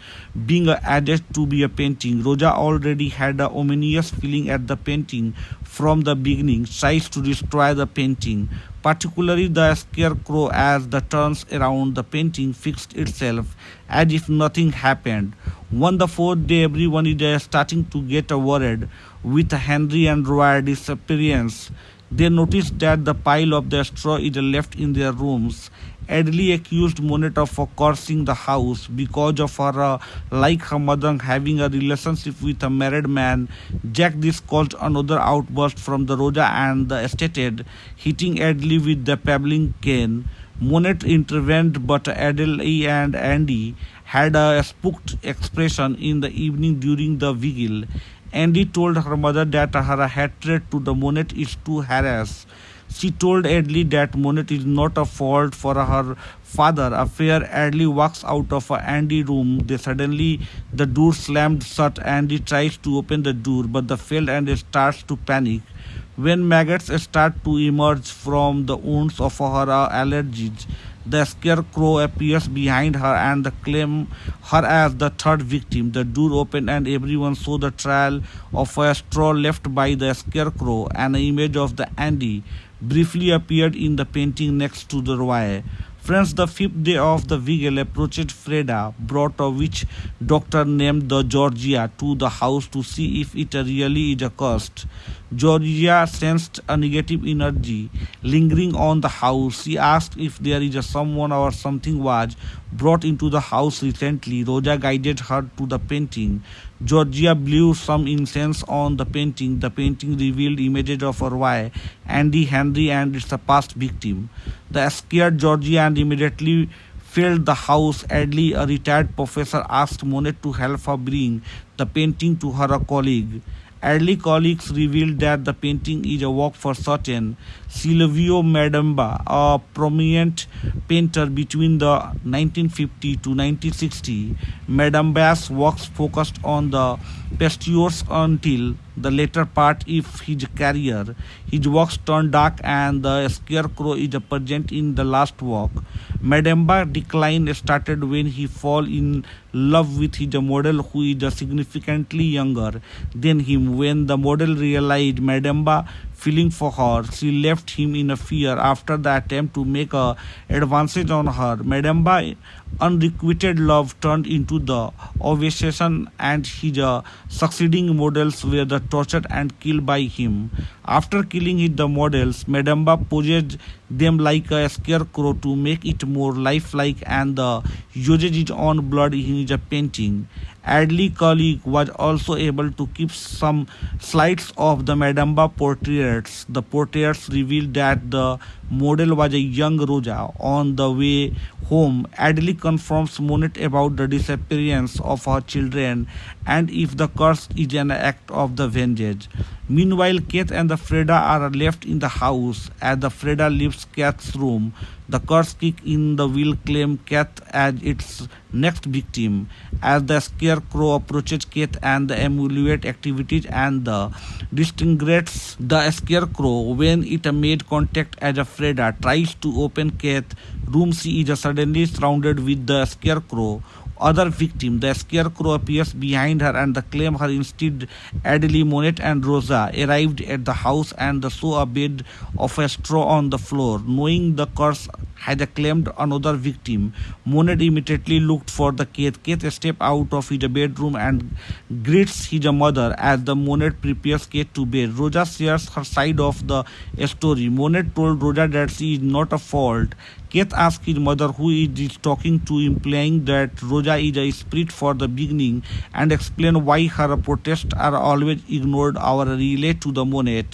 Speaker 1: being added to be a painting. Roja already had a ominous feeling at the painting from the beginning, tries to destroy the painting. Particularly the scarecrow, as the turns around the painting fixed itself as if nothing happened. On the fourth day, everyone is starting to get worried with Henry and Roy's disappearance. They notice that the pile of the straw is left in their rooms. Adele accused Monet of cursing the house because of her, like her mother, having a relationship with a married man. Jack this caused another outburst from the Roja and the estate, hitting Adele with the pabbling cane. Monet intervened, but Adele and Andy had a spooked expression in the evening during the vigil. Andy told her mother that her hatred to the Monet is too harass. She told Adele that Monet is not a fault for her father affair. Adele walks out of Andy's room. Suddenly the door slammed shut. Andy tries to open the door, but the failed and starts to panic. When maggots start to emerge from the wounds of her allergies, the scarecrow appears behind her and claims her as the third victim. The door opened and everyone saw the trail of a straw left by the scarecrow. An image of the Andy briefly appeared in the painting next to the Roy. Friends, the fifth day of the vigil approached. Freda brought a witch doctor named the Georgia to the house to see if it really is a cursed. Georgia sensed a negative energy lingering on the house. She asked if there is someone or something was brought into the house recently. Roja guided her to the painting. Georgia blew some incense on the painting. The painting revealed images of Roy, Andy, Henry, and its past victim. The scared Georgia and immediately filled the house. Adley, a retired professor, asked Monet to help her bring the painting to her colleague. Early colleagues revealed that the painting is a work for certain Silvio Madamba, a prominent painter between the 1950 to 1960. Madamba's works focused on the pastures until the later part of his career. His works turned dark and the scarecrow is present in the last work. Madamba decline started when he fell in love with his model who is significantly younger than him. When the model realized Madamba feeling for her, she left him in a fear after the attempt to make a advances on her. Madamba unrequited love turned into the obsession and his succeeding models were the tortured and killed by him. After killing the models, Madamba possessed them like a scarecrow to make it more lifelike and used his own blood in his painting. Adley colleague was also able to keep some slides of the Madamba portraits. The portraits revealed that the model was a young Roja. On the way home, Adley confronts Monet about the disappearance of her children and if the curse is an act of the vengeance. Meanwhile, Kate and the Freda are left in the house. As the Freda leaves Kate's room, the curse kick in the will claim Kate as its next victim. As the scarecrow approaches Kate and the emulate activities and the distinguishes the scarecrow when it made contact as a Freda tries to open Kate's room, she is suddenly surrounded with the scarecrow. Other victim, the scarecrow appears behind her and claim her instead. Adele, Monet and Rosa arrived at the house and saw a bed of a straw on the floor. Knowing the curse had claimed another victim. Monet immediately looked for the Keith. Keith stepped out of his bedroom and greets his mother as the Monet prepares Keith to bed. Roja shares her side of the story. Monet told Roja that she is not a fault. Keith asked his mother who he is talking to, implying that Roja is a spirit for the beginning, and explained why her protests are always ignored or relate to the Monet.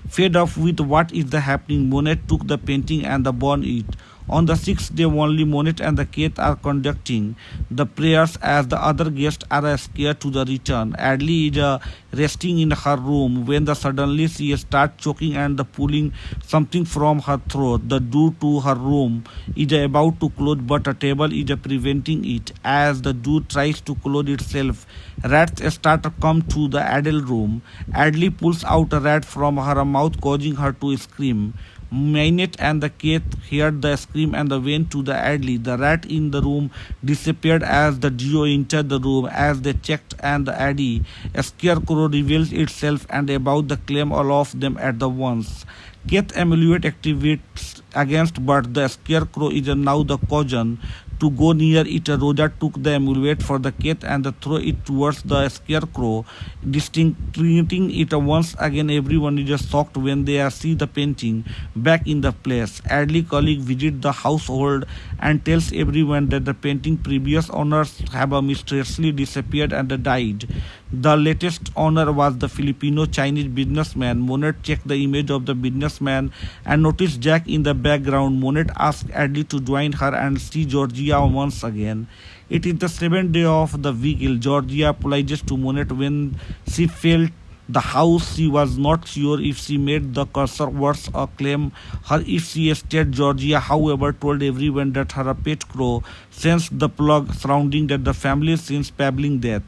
Speaker 1: Fed up with what is the happening, Monet took the painting and burned it. On the sixth day only, Monet and the Keith are conducting the prayers as the other guests are scared to the return. Adley is resting in her room when suddenly she starts choking and pulling something from her throat. The door to her room is about to close, but a table is preventing it. As the door tries to close itself, rats start to come to the Adele room. Adley pulls out a rat from her mouth, causing her to scream. Mainet and the Keith heard the scream and went to the Adley. The rat in the room disappeared as the duo entered the room. As they checked and the Addy, a scarecrow reveals itself and about the claim all of them at the once. Keith amulet activates against, but the scarecrow is now the caution to go near it. Roja took the amulet for the Keith and threw it towards the scarecrow, distincting it once again. Everyone is shocked when they see the painting back in the place. Adley colleague visits the household and tells everyone that the painting previous owners have mysteriously disappeared and died. The latest owner was the Filipino-Chinese businessman. Monet checked the image of the businessman and noticed Jack in the background. Monet asked Adley to join her and see Georgia once again. It is the seventh day of the vigil. Georgia apologizes to Monet when she felt the house. She was not sure if she made the cursor words or claim her if she stayed. Georgia, however, told everyone that her pet crow sensed the plug surrounding that the family since babbling death.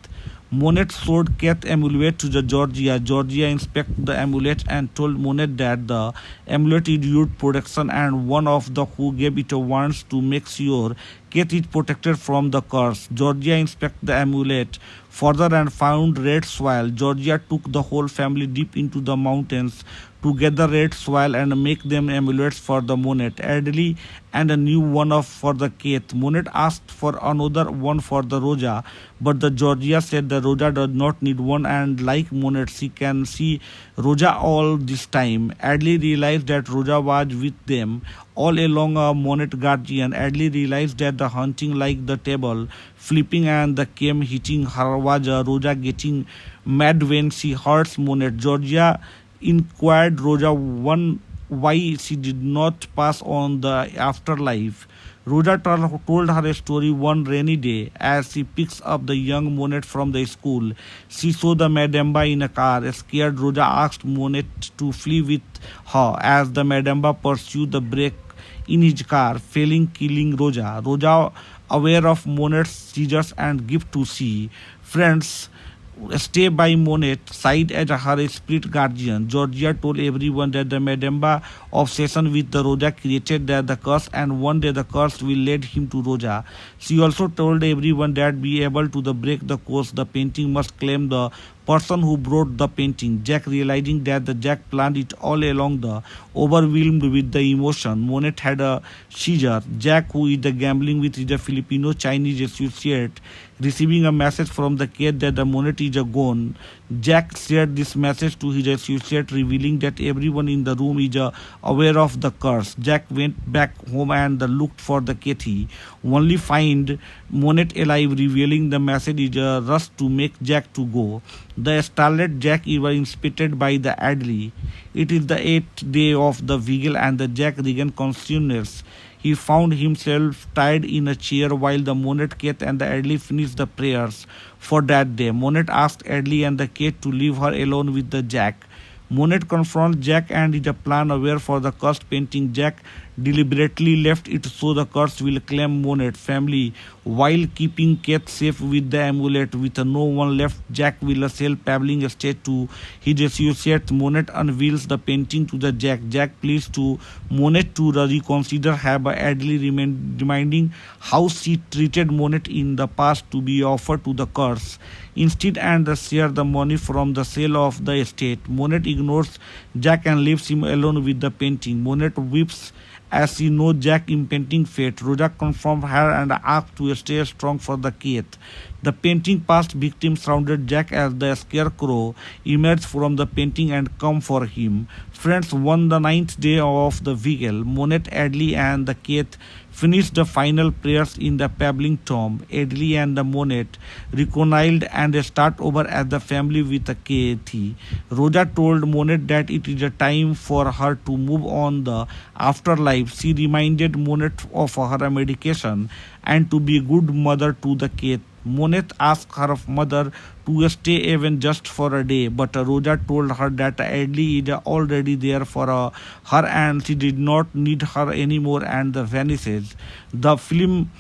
Speaker 1: Monet showed Keith amulet to the Georgia. Georgia inspected the amulet and told Monet that the amulet is used protection and one of the who gave it wants to make sure Keith is protected from the curse. Georgia inspected the amulet further and found red soil. Georgia took the whole family deep into the mountains to gather red soil and make them amulets for the Monet, Adley, and a new one for the Keith. Monet asked for another one for the Roja, but the Georgia said the Roja does not need one, and like Monet, she can see Roja all this time. Adley realized that Roja was with them all along. A Monet guardian. Adley realized that the hunting like the table flipping and the came hitting her was Roja getting mad when she heard Monet. Georgia inquired Roja why she did not pass on the afterlife. Roja told her story one rainy day as she picks up the young Monet from the school. She saw the Madamba in a car. Scared, Roja asked Monet to flee with her as the Madamba pursued the brake in his car, failing killing Roja. Roja, aware of Monet's seizures and gift to see friends stay by Monet side as her spirit guardian. Georgia told everyone that the Madamba obsession with the Roja created the curse and one day the curse will lead him to Roja. She also told everyone that be able to break the curse, the painting must claim the person who brought the painting. Jack, realizing that the Jack planned it all along, the overwhelmed with the emotion, Monet had a seizure. Jack, who is the gambling with his Filipino-Chinese associate, receiving a message from the Keith that the Monet is gone. Jack shared this message to his associate, revealing that everyone in the room is aware of the curse. Jack went back home and looked for the Keith, only find Monet alive, revealing the message is a rush to make Jack to go. The starlet Jack was inspected by the Adley. It is the 8th day of the vigil and the Jack regained consciousness. He found himself tied in a chair while the Monet, Keith and the Adley finished the prayers for that day. Monet asked Adley and the Keith to leave her alone with the Jack. Monet confronts Jack and is a plan aware for the cursed painting. Jack deliberately left it so the curse will claim Monet family while keeping Keith safe with the amulet. With no one left, Jack will sell Pabbling estate to his associate. Monet unveils the painting to the Jack. Jack pleads to Monet to reconsider, have Adley reminding how she treated Monet in the past to be offered to the curse instead and share the money from the sale of the estate. Monet ignores Jack and leaves him alone with the painting. Monet weeps As she knows Jack's impending fate, Roja confronts her and asks to stay strong for the Kate. The painting past victim surrounded Jack as the scarecrow emerged from the painting and come for him. Friends, on the ninth day of the vigil, Monet, Adley and the Kate finished the final prayers in the Pebbling tomb. Adley and the Monet reconciled and start over as the family with a Kathy. Roja told Monet that it is a time for her to move on the afterlife. She reminded Monet of her medication and to be a good mother to the Kate. Monet asked her mother to stay even just for a day, but Roja told her that Adley is already there for her and she did not need her anymore and vanishes. The film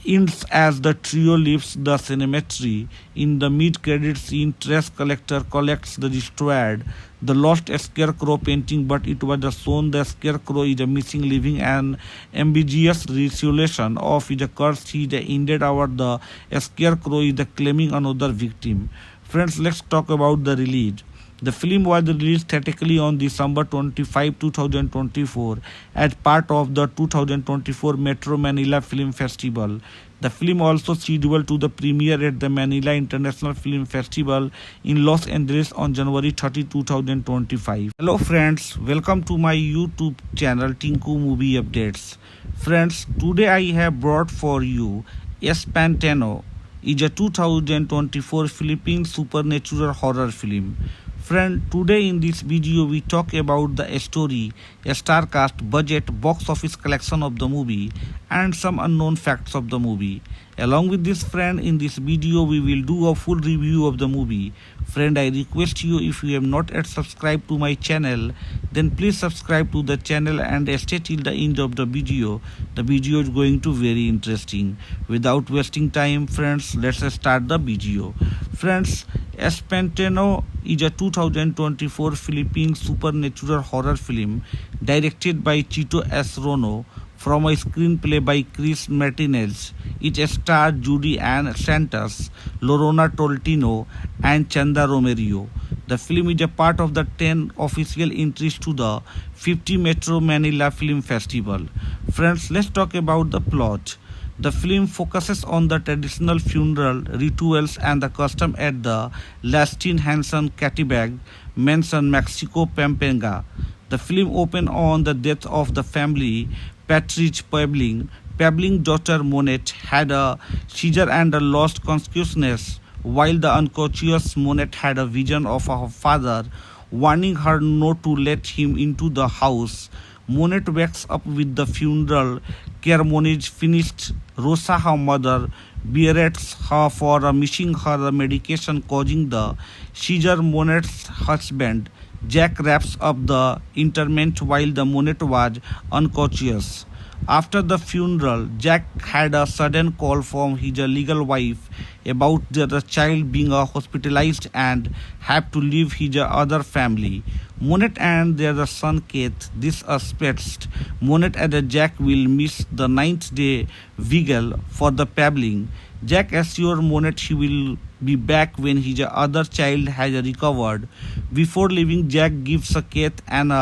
Speaker 1: ends as the trio leaves the cemetery. In the mid-credit scene, trash collector collects the destroyed, the lost scarecrow painting, but it was shown the scarecrow is missing, leaving an ambiguous resolution of his curse. He ended our the scarecrow is claiming another victim. Friends, let's talk about the release. The film was released theatrically on December 25, 2024 as part of the 2024 Metro Manila Film Festival. The film also scheduled to the premiere at the Manila International Film Festival in Los Angeles on January 30, 2025. Hello friends, welcome to my YouTube channel Tinku Movie Updates. Friends, today I have brought for you Espantano. Is a 2024 Philippine supernatural horror film. Friend, today in this video we talk about the story, star cast, budget, box office collection of the movie and some unknown facts of the movie. Along with this friend, in this video we will do a full review of the movie. Friend, I request you, if you have not yet subscribed to my channel, then please subscribe to the channel and stay till the end of the video. The video is going to very interesting. Without wasting time, friends, let's start the video. Friends, Espantano is a 2024 Philippine supernatural horror film directed by Chito S. Rono from a screenplay by Chris Martinez. It stars Judy Ann Santos, Lorena Tolentino, and Chanda Romero. The film is a part of the 10 official entries to the 50 Metro Manila Film Festival. Friends, let's talk about the plot. The film focuses on the traditional funeral rituals and the custom at the Lastin Hanson Catibag Mansion, Mexico, Pampanga. The film opens on the death of the family Patrice Pebbling. Pebbling's daughter Monet had a seizure and lost consciousness, while the unconscious Monet had a vision of her father warning her not to let him into the house. Monet wakes up with the funeral ceremonies finished. Rosa, her mother, berates her for missing her medication causing the seizure. Monet's husband, Jack, wraps up the interment while the Monet was unconscious. After the funeral, Jack had a sudden call from his legal wife about the child being hospitalized and have to leave his other family. Monet and their son Kate. This aspects Monet and Jack will miss the ninth day vigil for the Pebbling. Jack assures Monet he will be back when his other child has recovered. Before leaving, Jack gives Kate an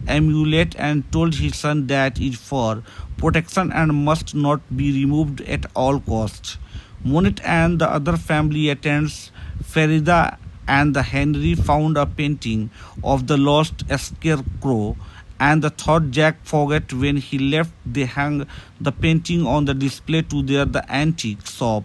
Speaker 1: amulet and told his son that is for protection and must not be removed at all costs. Monet and the other family attends Farida and Henry found a painting of the lost scarecrow and the thought Jack forgot when he left. They hung the painting on the display to the antique shop.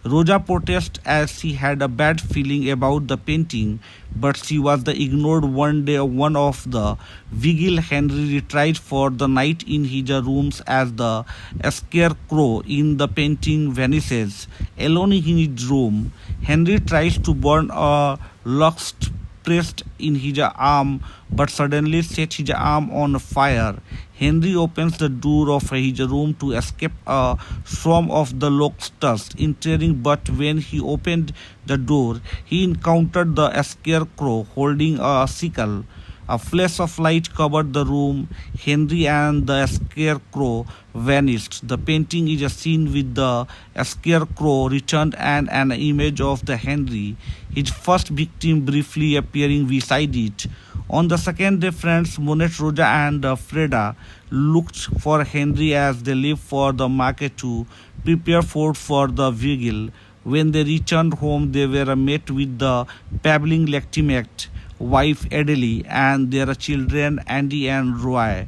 Speaker 1: Roja protests as she had a bad feeling about the painting, but she was ignored. One day, one of the vigil, Henry retreats for the night in his rooms as the scarecrow in the painting vanishes. Alone in his room, Henry tries to burn a lost pressed in his arm but suddenly set his arm on fire. Henry opens the door of his room to escape a swarm of the locusts entering, but when he opened the door, he encountered the scarecrow holding a sickle. A flash of light covered the room. Henry and the scarecrow vanished. The painting is seen with the scarecrow returned and an image of the Henry, his first victim, briefly appearing beside it. On the second day, friends Monet, Roja and Freda looked for Henry as they left for the market to prepare food for the vigil. When they returned home, they were met with the babbling Lectimate, wife Adele, and their children Andy and Roy.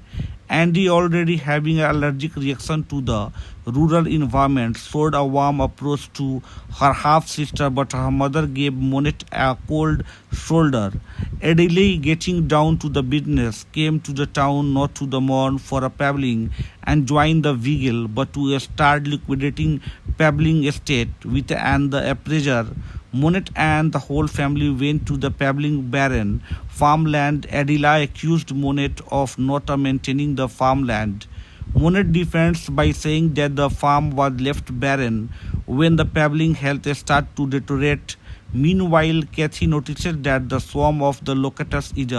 Speaker 1: Andy, already having an allergic reaction to the rural environment, showed a warm approach to her half sister, but her mother gave Monet a cold shoulder. Adele, getting down to the business, came to the town not to the mourn for a Pebling and join the vigil, but to start liquidating Pebling estate with and the appraiser. Monet and the whole family went to the Pebling Baron farmland. Adela accused Monet of not maintaining the farmland. Monet defends by saying that the farm was left barren when the Pebling health started to deteriorate. Meanwhile, Kathy notices that the swarm of the locusts is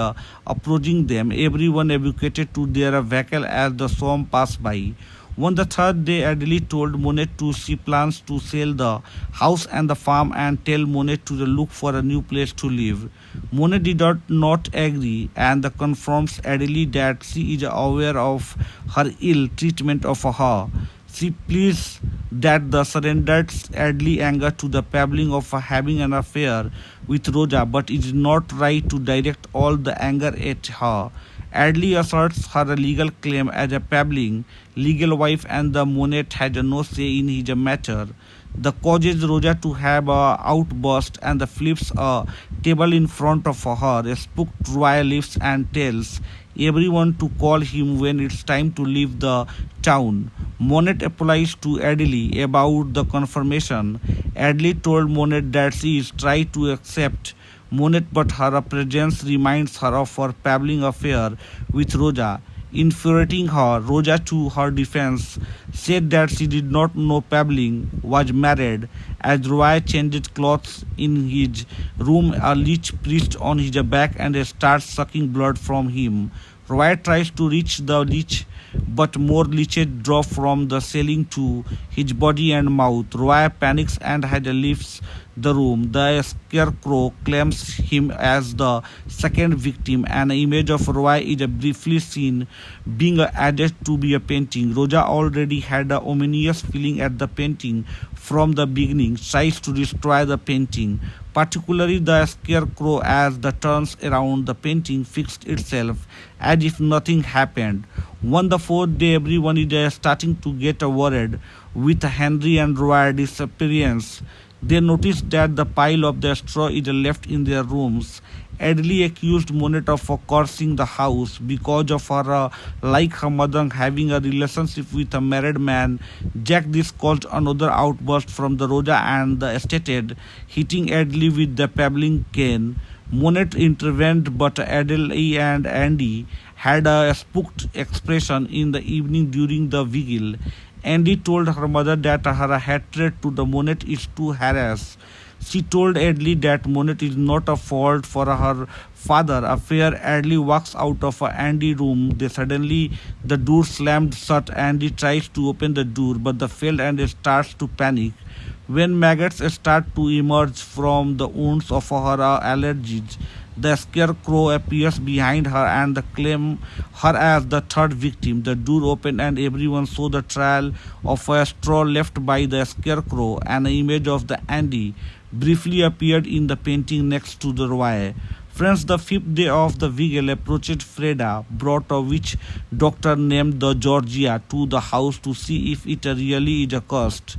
Speaker 1: approaching them. Everyone evacuated to their vehicle as the swarm passed by. On the third day, Adele told Monet to she plans to sell the house and the farm and tell Monet to look for a new place to live. Monet did not agree and confirms Adele that she is aware of her ill treatment of her. She pleads that the surrendered Adele anger to the Pebling of having an affair with Rosa, but it is not right to direct all the anger at her. Adele asserts her legal claim as a Pebling legal wife and the Monet had no say in his matter. The causes Rosa to have a outburst and flips a table in front of her. Spooked Roy leaves and tells everyone to call him when it's time to leave the town. Monet applies to Adele about the confirmation. Adele told Monet that she is trying to accept Monet, but her presence reminds her of her Pebling affair with Rosa. Infuriating her, Rosa, to her defense, said that she did not know Pebling was married. As Roy changed clothes in his room, a leech perched on his back and starts sucking blood from him. Roy tries to reach the leech, but more leeches drop from the ceiling to his body and mouth. Roy panics and leaves the room. The scarecrow claims him as the second victim. An image of Roy is briefly seen being added to be a painting. Rosa already had an ominous feeling at the painting from the beginning, tries to destroy the painting, particularly the scarecrow. As the turns around, the painting fixed itself as if nothing happened. On the fourth day, everyone is starting to get worried with Henry and Roy's disappearance. They noticed that the pile of the straw is left in their rooms. Adele accused Monet of cursing the house because of her, like her mother, having a relationship with a married man. Jack, this caused another outburst from the Rosa and the estate, hitting Adele with the Pebling cane. Monet intervened, but Adele and Andy had a spooked expression in the evening during the vigil. Andy told her mother that her hatred to the Monet is to harass. She told Adele that Monet is not a fault for her father affair. Adele walks out of Andy's room. Suddenly the door slammed shut. Andy tries to open the door, but the failed and starts to panic. When maggots start to emerge from the wounds of her allergies, the scarecrow appears behind her and claims her as the third victim. The door opened and everyone saw the trail of a straw left by the scarecrow. An image of the Andy briefly appeared in the painting next to the Roy. Friends, the fifth day of the vigil approached. Freda brought a witch doctor named the Georgia to the house to see if it really is cursed.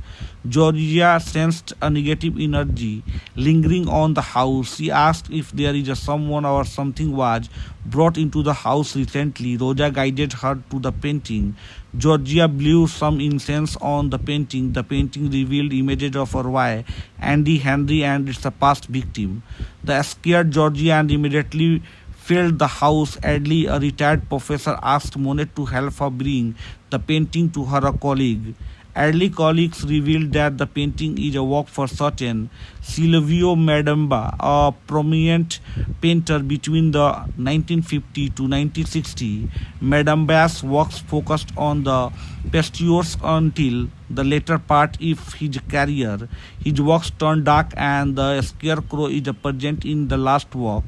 Speaker 1: Georgia sensed a negative energy lingering on the house. She asked if there is someone or something was brought into the house recently. Rosa guided her to the painting. Georgia blew some incense on the painting. The painting revealed images of Roy, Andy, Henry, and its past victim. The scared Georgia and immediately filled the house. Adele, a retired professor, asked Monet to help her bring the painting to her colleague. Early colleagues revealed that the painting is a work for certain Silvio Madamba, a prominent painter between the 1950 to 1960. Madamba's works focused on the pastures until the later part of his career. His works turned dark and the scarecrow is present in the last work.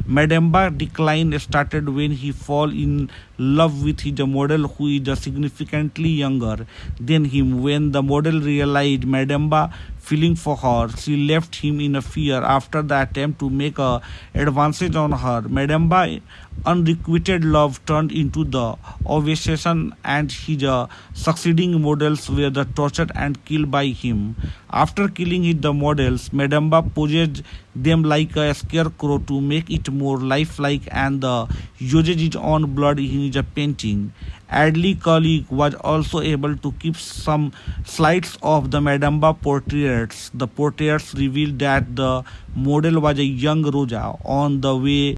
Speaker 1: Madamba decline started when he fall in love with his model who is significantly younger than him. When the model realized Madamba feeling for her, she left him in a fear after the attempt to make a advances on her. Madamba unrequited love turned into the obsession, and his succeeding models were the tortured and killed by him. After killing the models, Madamba possessed them like a scarecrow to make it more lifelike, and uses his own blood in his painting. Adley colleague was also able to keep some slides of the Madamba portraits. The portraits revealed that the model was a young Roja on the way